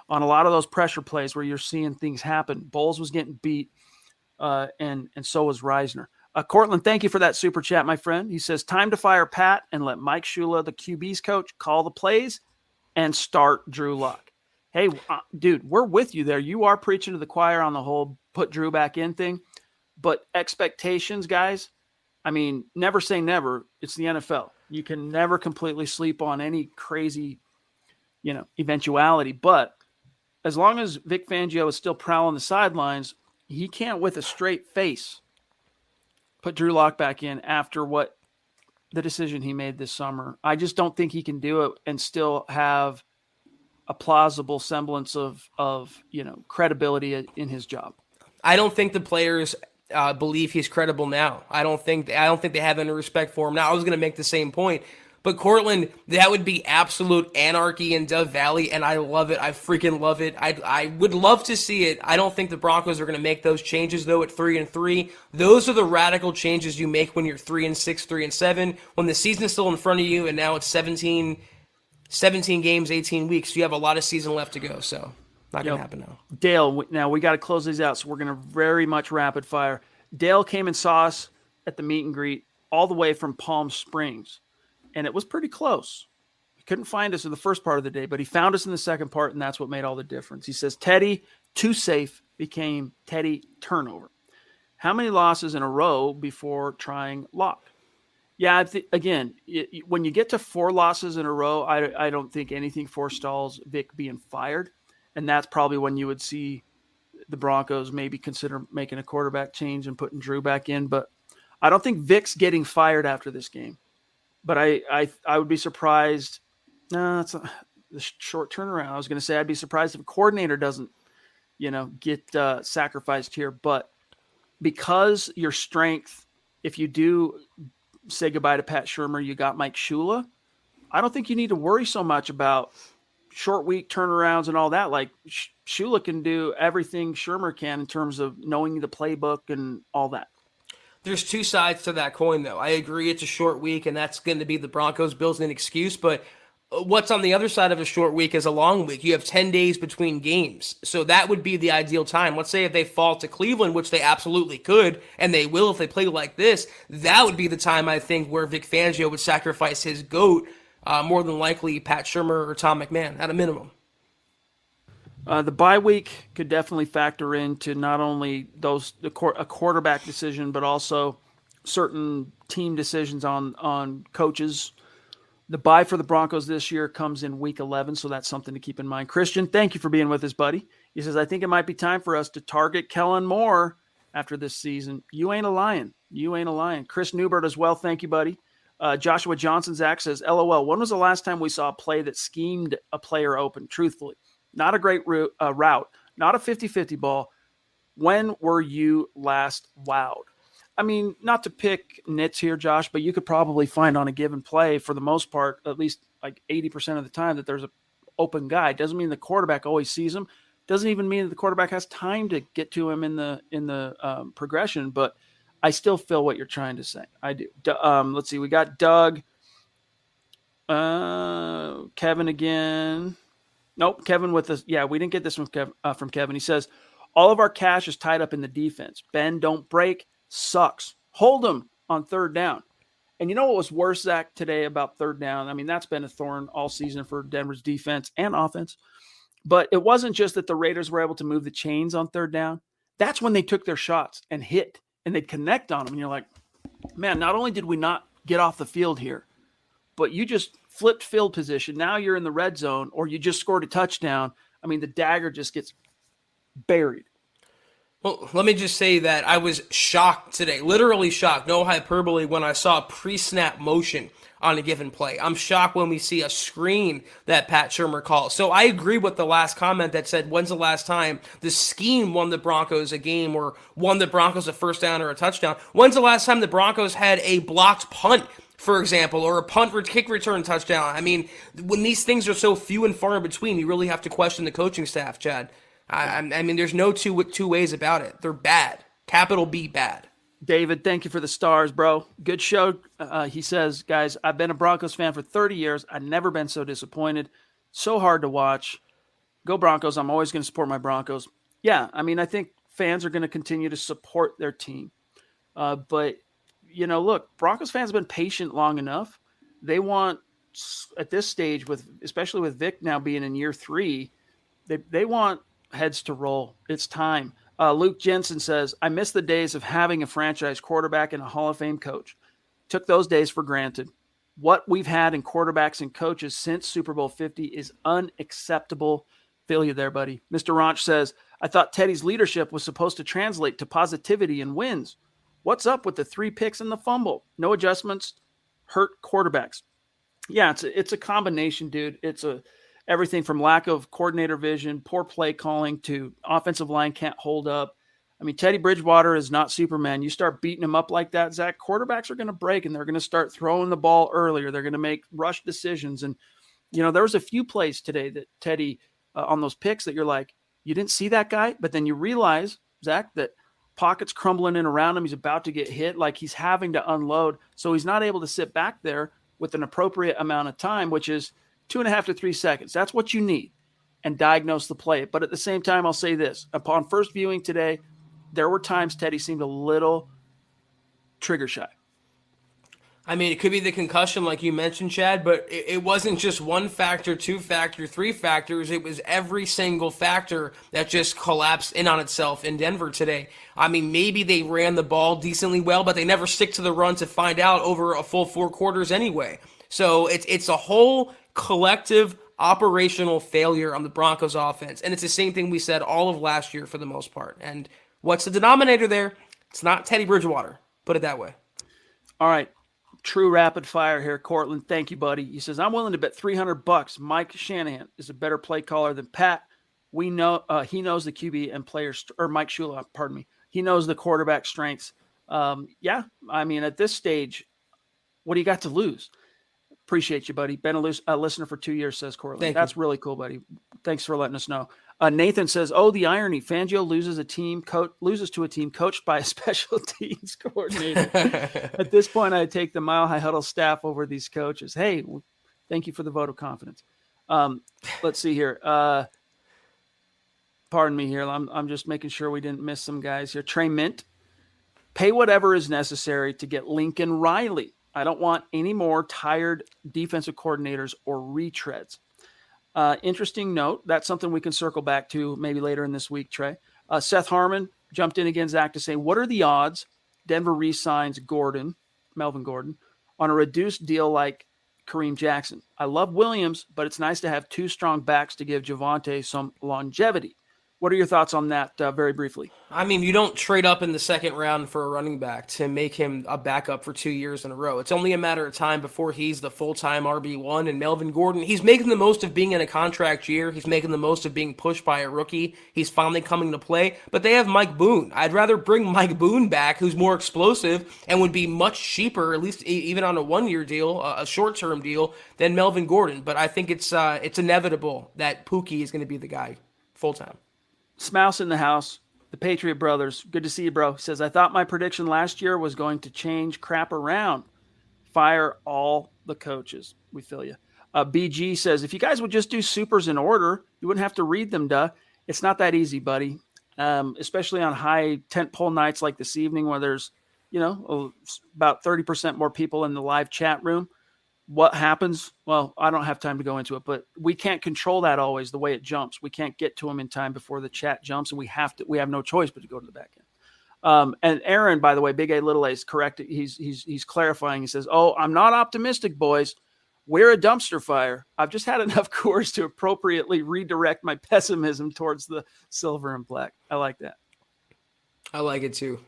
on a lot of those pressure plays where you're seeing things happen, Bowles was getting beat, and so was Reisner. Cortland, thank you for that super chat, my friend. He says, time to fire Pat and let Mike Shula, the QB's coach, call the plays and start Drew Lock. Hey, dude, we're with you there. You are preaching to the choir on the whole put Drew back in thing, but expectations, guys, never say never. It's the NFL. You can never completely sleep on any crazy, eventuality. But as long as Vic Fangio is still prowling the sidelines, he can't with a straight face put Drew Lock back in after what the decision he made this summer. I just don't think he can do it and still have a plausible semblance of credibility in his job. I don't think the players believe he's credible now. I don't think they have any respect for him now. I was going to make the same point, but Cortland, that would be absolute anarchy in Dove Valley, and I love it. I freaking love it. I would love to see it. I don't think the Broncos are going to make those changes though at 3-3. Those are the radical changes you make when you're 3-6, 3-7. When the season is still in front of you, and now it's 17 games, 18 weeks. You have a lot of season left to go. So. Not going to happen now. Dale, now we got to close these out, so we're going to very much rapid fire. Dale came and saw us at the meet and greet all the way from Palm Springs, and it was pretty close. He couldn't find us in the first part of the day, but he found us in the second part, and that's what made all the difference. He says, Teddy, too safe, became Teddy turnover. How many losses in a row before trying Lock? Yeah, again, when you get to 4 losses in a row, I don't think anything forestalls Vic being fired. And that's probably when you would see the Broncos maybe consider making a quarterback change and putting Drew back in. But I don't think Vic's getting fired after this game. But I would be surprised. No, that's the short turnaround. I was going to say I'd be surprised if a coordinator doesn't, get sacrificed here. But because your strength, if you do say goodbye to Pat Shurmur, you got Mike Shula. I don't think you need to worry so much about short week turnarounds and all that. Like Shula can do everything Shurmur can in terms of knowing the playbook and all that. There's two sides to that coin, though. I agree it's a short week, and that's going to be the Broncos building an excuse. But what's on the other side of a short week is a long week. You have 10 days between games. So that would be the ideal time. Let's say if they fall to Cleveland, which they absolutely could, and they will if they play like this, that would be the time, I think, where Vic Fangio would sacrifice his GOAT, more than likely Pat Shurmur or Tom McMahon, at a minimum. The bye week could definitely factor into not only a quarterback decision, but also certain team decisions on coaches. The bye for the Broncos this year comes in week 11, so that's something to keep in mind. Christian, thank you for being with us, buddy. He says, I think it might be time for us to target Kellen Moore after this season. You ain't a lion. You ain't a lion. Chris Newbert as well. Thank you, buddy. Joshua Johnson, Zach says, LOL, when was the last time we saw a play that schemed a player open? Truthfully, not a great route, not a 50-50 ball. When were you last wowed? I mean, not to pick nits here, Josh, but you could probably find on a given play, for the most part, at least like 80% of the time, that there's an open guy. Doesn't mean the quarterback always sees him. Doesn't even mean that the quarterback has time to get to him in the progression. But I still feel what you're trying to say. I do. Let's see. We got Doug, Kevin again. Nope, Kevin with us. Yeah, we didn't get this from Kevin. He says, all of our cash is tied up in the defense. Bend, don't break. Sucks. Hold them on third down. And you know what was worse, Zach, today about third down? I mean, that's been a thorn all season for Denver's defense and offense. But it wasn't just that the Raiders were able to move the chains on third down. That's when they took their shots and hit, and they'd connect on them. And you're like, man, not only did we not get off the field here, but you just flipped field position. Now you're in the red zone, or you just scored a touchdown. I mean, the dagger just gets buried. Well, let me just say that I was shocked today, literally shocked, no hyperbole, when I saw pre-snap motion on a given play. I'm shocked when we see a screen that Pat Shurmur calls. So I agree with the last comment that said, when's the last time the scheme won the Broncos a game or won the Broncos a first down or a touchdown? When's the last time the Broncos had a blocked punt, for example, or a punt or kick return touchdown? I mean, when these things are so few and far in between, you really have to question the coaching staff, Chad. I mean, there's no two ways about it. They're bad. Capital B, bad. David, thank you for the stars, bro. Good show. He says, guys, I've been a Broncos fan for 30 years. I've never been so disappointed. So hard to watch. Go Broncos. I'm always going to support my Broncos. Yeah, I mean, I think fans are going to continue to support their team. But, you know, look, Broncos fans have been patient long enough. They want, at this stage, especially with Vic now being in year 3, they want heads to roll. It's time. Luke Jensen says, I miss the days of having a franchise quarterback and a Hall of Fame coach. Took those days for granted. What we've had in quarterbacks and coaches since Super Bowl 50 is unacceptable. Feel you there, buddy. Mr. Ranch says, I thought Teddy's leadership was supposed to translate to positivity and wins. What's up with the 3 picks and the fumble? No adjustments, hurt quarterbacks. Yeah, it's a combination, dude. It's everything from lack of coordinator vision, poor play calling, to offensive line can't hold up. I mean, Teddy Bridgewater is not Superman. You start beating him up like that, Zach, quarterbacks are going to break, and they're going to start throwing the ball earlier. They're going to make rush decisions. And, you know, there was a few plays today that Teddy, on those picks, that you're like, you didn't see that guy, but then you realize, Zach, that pocket's crumbling in around him. He's about to get hit, like he's having to unload. So he's not able to sit back there with an appropriate amount of time, which is 2.5 to 3 seconds. That's what you need, and diagnose the play. But at the same time, I'll say this. Upon first viewing today, there were times Teddy seemed a little trigger shy. I mean, it could be the concussion, like you mentioned, Chad, but it wasn't just one factor, 2 factor, 3 factors. It was every single factor that just collapsed in on itself in Denver today. I mean, maybe they ran the ball decently well, but they never stick to the run to find out over a full 4 quarters anyway. So it's a whole collective operational failure on the Broncos offense. And it's the same thing we said all of last year for the most part. And what's the denominator there? It's not Teddy Bridgewater. Put it that way. All right. True rapid fire here, Cortland. Thank you, buddy. He says, I'm willing to bet $300 Mike Shanahan is a better play caller than Pat. We know he knows the QB and players, or Mike Shula, pardon me, He knows the quarterback strengths. Yeah, I mean, at this stage, what do you got to lose? Appreciate you, buddy. Been a listener for 2 years, says Cortland. Thank you. That's really cool, buddy. Thanks for letting us know. Nathan says, "Oh, the irony! Fangio loses to a team coached by a special teams coordinator." At this point, I'd take the Mile High Huddle staff over these coaches. Hey, thank you for the vote of confidence. Let's see here. Pardon me here. I'm just making sure we didn't miss some guys here. Trey Mint, pay whatever is necessary to get Lincoln Riley. I don't want any more tired defensive coordinators or retreads. Interesting note. That's something we can circle back to maybe later in this week, Trey. Seth Harmon jumped in again, Zach, to say, what are the odds Denver re-signs Melvin Gordon, on a reduced deal like Kareem Jackson? I love Williams, but it's nice to have two strong backs to give Javonte some longevity. What are your thoughts on that very briefly? I mean, you don't trade up in the second round for a running back to make him a backup for 2 years in a row. It's only a matter of time before he's the full-time RB1. And Melvin Gordon, he's making the most of being in a contract year. He's making the most of being pushed by a rookie. He's finally coming to play. But they have Mike Boone. I'd rather bring Mike Boone back, who's more explosive and would be much cheaper, at least even on a one-year deal, a short-term deal, than Melvin Gordon. But I think it's inevitable that Pookie is going to be the guy full-time. Smouse in the house, the Patriot Brothers. Good to see you, bro. Says, I thought my prediction last year was going to change crap around. Fire all the coaches. We feel you. BG says, if you guys would just do supers in order, you wouldn't have to read them, duh. It's not that easy, buddy. Especially on high tentpole nights like this evening where there's, about 30% more people in the live chat room. What happens? Well, I don't have time to go into it, but we can't control that always the way it jumps. We can't get to them in time before the chat jumps, and we have no choice but to go to the back end. And Aaron, by the way, Big A, Little A is correct. He's clarifying. He says, "Oh, I'm not optimistic, boys. We're a dumpster fire. I've just had enough Coors to appropriately redirect my pessimism towards the silver and black." I like that. I like it too.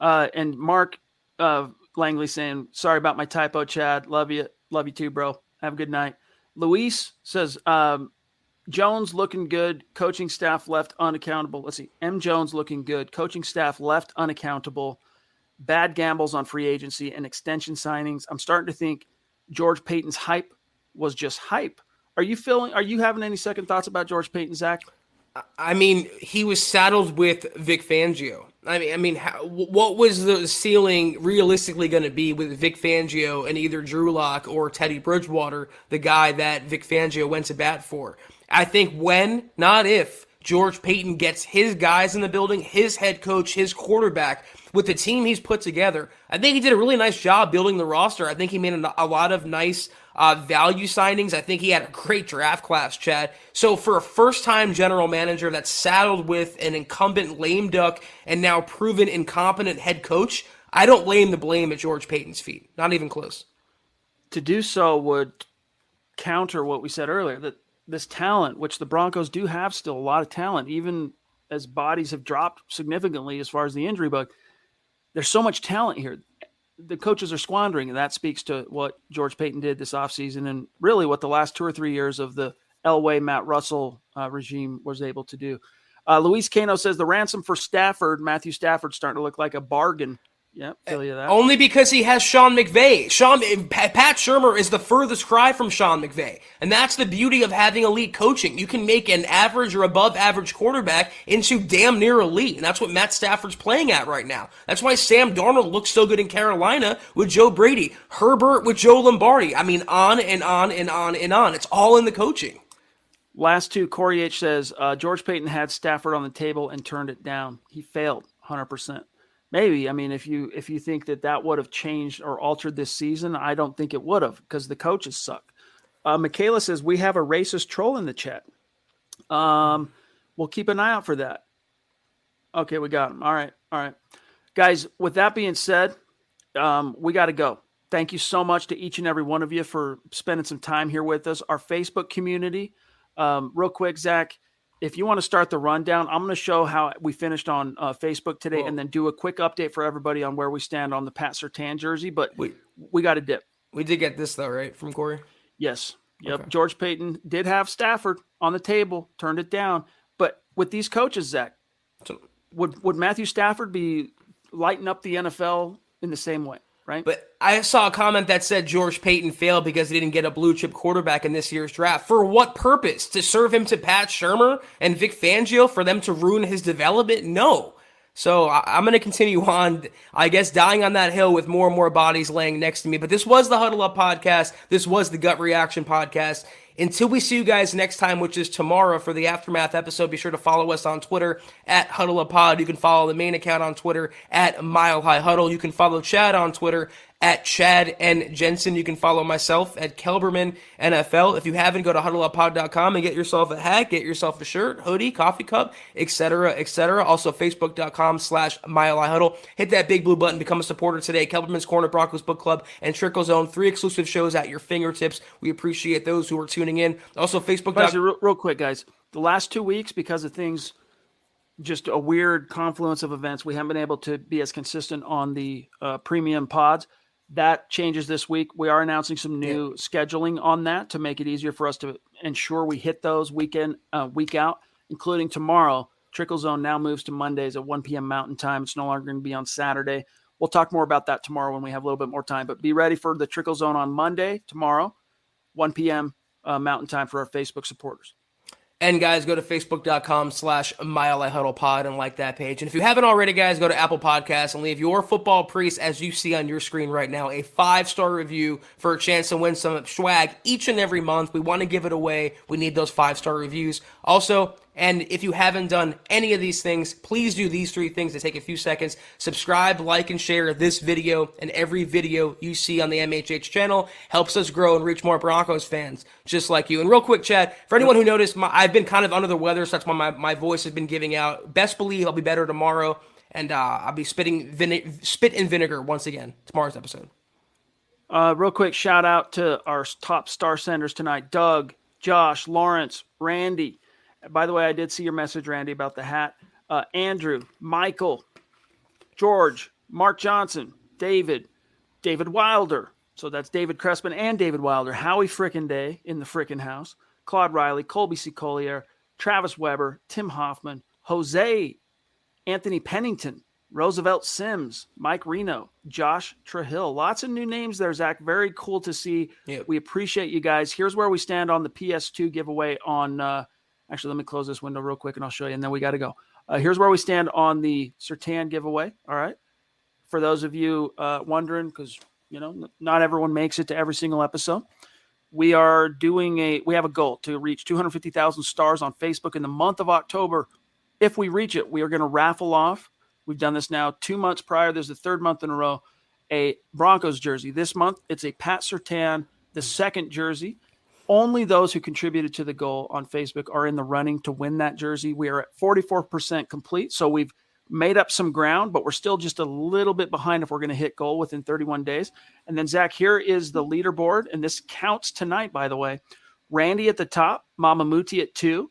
And Mark Langley saying, sorry about my typo, Chad. Love you. Love you too, bro. Have a good night. Luis says, Jones looking good. Coaching staff left unaccountable. Let's see. M. Jones looking good. Coaching staff left unaccountable. Bad gambles on free agency and extension signings. I'm starting to think George Payton's hype was just hype. Are you having any second thoughts about George Payton, Zach? I mean, he was saddled with Vic Fangio. What was the ceiling realistically going to be with Vic Fangio and either Drew Lock or Teddy Bridgewater, the guy that Vic Fangio went to bat for? I think when, not if, George Payton gets his guys in the building, his head coach, his quarterback, with the team he's put together, I think he did a really nice job building the roster. I think he made a lot of nice value signings. I think he had a great draft class, Chad. So for a first-time general manager that's saddled with an incumbent lame duck and now proven incompetent head coach, I don't lay the blame at George Payton's feet. Not even close. To do so would counter what we said earlier, that this talent, which the Broncos do have still a lot of talent, even as bodies have dropped significantly as far as the injury bug, there's so much talent here. The coaches are squandering, and that speaks to what George Payton did this offseason and really what the last 2 or 3 years of the Elway, Matt Russell regime was able to do. Luis Cano says the ransom for Matthew Stafford, starting to look like a bargain. Yeah, feel you that. Only because he has Sean McVay. Pat Shurmur is the furthest cry from Sean McVay. And that's the beauty of having elite coaching. You can make an average or above average quarterback into damn near elite. And that's what Matt Stafford's playing at right now. That's why Sam Darnold looks so good in Carolina with Joe Brady. Herbert with Joe Lombardi. I mean, on and on and on and on. It's all in the coaching. Last two, Corey H. says, George Payton had Stafford on the table and turned it down. He failed 100%. Maybe. I mean, if you think that would have changed or altered this season, I don't think it would have because the coaches suck. Michaela says, we have a racist troll in the chat. We'll keep an eye out for that. Okay, we got him. All right. Guys, with that being said, we got to go. Thank you so much to each and every one of you for spending some time here with us. Our Facebook community, real quick, Zach, if you want to start the rundown, I'm going to show how we finished on Facebook today and then do a quick update for everybody on where we stand on the Pat Surtain jersey. But we got a dip. We did get this, though, right, from Corey? Yes. Yep. Okay. George Payton did have Stafford on the table, turned it down. But with these coaches, Zach, would Matthew Stafford be lighting up the NFL in the same way, right? But I saw a comment that said George Payton failed because he didn't get a blue chip quarterback in this year's draft. For what purpose? To serve him to Pat Shurmur and Vic Fangio for them to ruin his development? No. So I'm going to continue on, I guess, dying on that hill with more and more bodies laying next to me. But this was the Huddle Up podcast. This was the Gut Reaction podcast. Until we see you guys next time, which is tomorrow for the Aftermath episode, be sure to follow us on Twitter at HuddleUpPod. You can follow the main account on Twitter at Mile High Huddle. You can follow Chad on Twitter at Chad and Jensen. You can follow myself at Kelberman NFL. If you haven't, go to HuddleUpPod.com and get yourself a hat, get yourself a shirt, hoodie, coffee cup, etc., etc. Also, Facebook.com/Mile High Huddle. Hit that big blue button, become a supporter today. Kelberman's Corner, Broncos Book Club, and Trickle Zone. 3 exclusive shows at your fingertips. We appreciate those who are tuning in. Also, Facebook. Real quick, guys. The last 2 weeks, because of things, just a weird confluence of events, we haven't been able to be as consistent on the premium pods. That changes this week. We are announcing some new scheduling on that to make it easier for us to ensure we hit those week out, including tomorrow. Trickle Zone now moves to Mondays at 1 p.m. Mountain Time. It's no longer going to be on Saturday. We'll talk more about that tomorrow when we have a little bit more time. But be ready for the Trickle Zone on Monday, tomorrow, 1 p.m. Mountain Time for our Facebook supporters. And guys, go to Facebook.com/Mile High Huddle Pod and like that page. And if you haven't already, guys, go to Apple Podcasts and leave your football priest, as you see on your screen right now, a 5-star review for a chance to win some swag each and every month. We want to give it away. We need those 5-star reviews. Also, and if you haven't done any of these things, please do these 3 things to take a few seconds. Subscribe, like, and share this video and every video you see on the MHH channel. Helps us grow and reach more Broncos fans just like you. And real quick, Chad, for anyone who noticed, I've been kind of under the weather, so that's why my voice has been giving out. Best believe I'll be better tomorrow, and I'll be spit in vinegar once again tomorrow's episode. Real quick, shout out to our top star senders tonight: Doug, Josh, Lawrence, Randy. By the way, I did see your message, Randy, about the hat. Andrew, Michael, George, Mark Johnson, David Wilder. So that's David Crespin and David Wilder. Howie Frickin' Day in the frickin' house. Claude Riley, Colby C. Collier, Travis Weber, Tim Hoffman, Jose, Anthony Pennington, Roosevelt Sims, Mike Reno, Josh Trahill. Lots of new names there, Zach. Very cool to see. Yep. We appreciate you guys. Here's where we stand on the PS2 giveaway on actually, let me close this window real quick and I'll show you, and then we got to go. Here's where we stand on the Surtain giveaway. All right. For those of you wondering, because, not everyone makes it to every single episode. We have a goal to reach 250,000 stars on Facebook in the month of October. If we reach it, we are going to raffle off. We've done this now 2 months prior. There's the 3rd month in a row, a Broncos jersey. This month, it's a Pat Surtain, the 2nd jersey. Only those who contributed to the goal on Facebook are in the running to win that jersey. We are at 44% complete, so we've made up some ground, but we're still just a little bit behind if we're going to hit goal within 31 days. And then, Zach, here is the leaderboard, and this counts tonight, by the way. Randy at the top, Mama Muti at 2,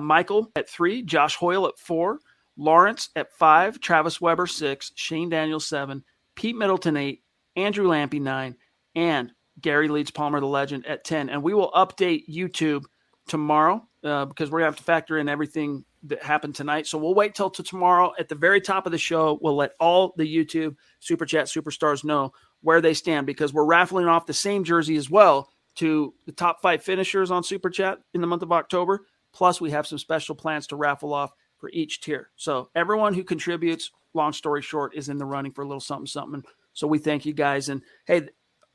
Michael at 3, Josh Hoyle at 4, Lawrence at 5, Travis Weber 6, Shane Daniels 7, Pete Middleton 8, Andrew Lampy 9, and Gary Leeds Palmer, the legend, at 10. And we will update YouTube tomorrow because we're going to have to factor in everything that happened tonight. So we'll wait till tomorrow. At the very top of the show, we'll let all the YouTube Super Chat superstars know where they stand, because we're raffling off the same jersey as well to the top 5 finishers on Super Chat in the month of October. Plus, we have some special plans to raffle off for each tier. So everyone who contributes, long story short, is in the running for a little something. So we thank you guys. And hey,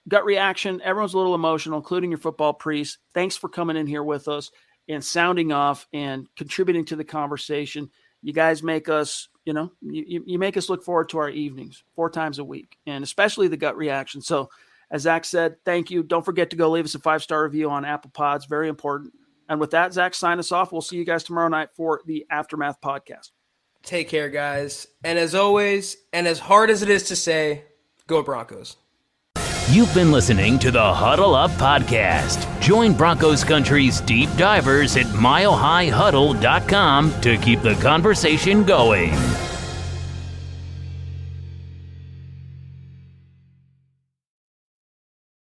Gut Reaction, everyone's a little emotional, including your football priest. Thanks for coming in here with us and sounding off and contributing to the conversation. You guys make us, you make us look forward to our evenings 4 times a week, and especially the Gut Reaction. So as Zach said, thank you. Don't forget to go leave us a 5-star review on Apple Pods. Very important. And with that, Zach, sign us off. We'll see you guys tomorrow night for the Aftermath podcast. Take care, guys. And as always, and as hard as it is to say, go Broncos. You've been listening to the Huddle Up Podcast. Join Broncos Country's deep divers at milehighhuddle.com to keep the conversation going.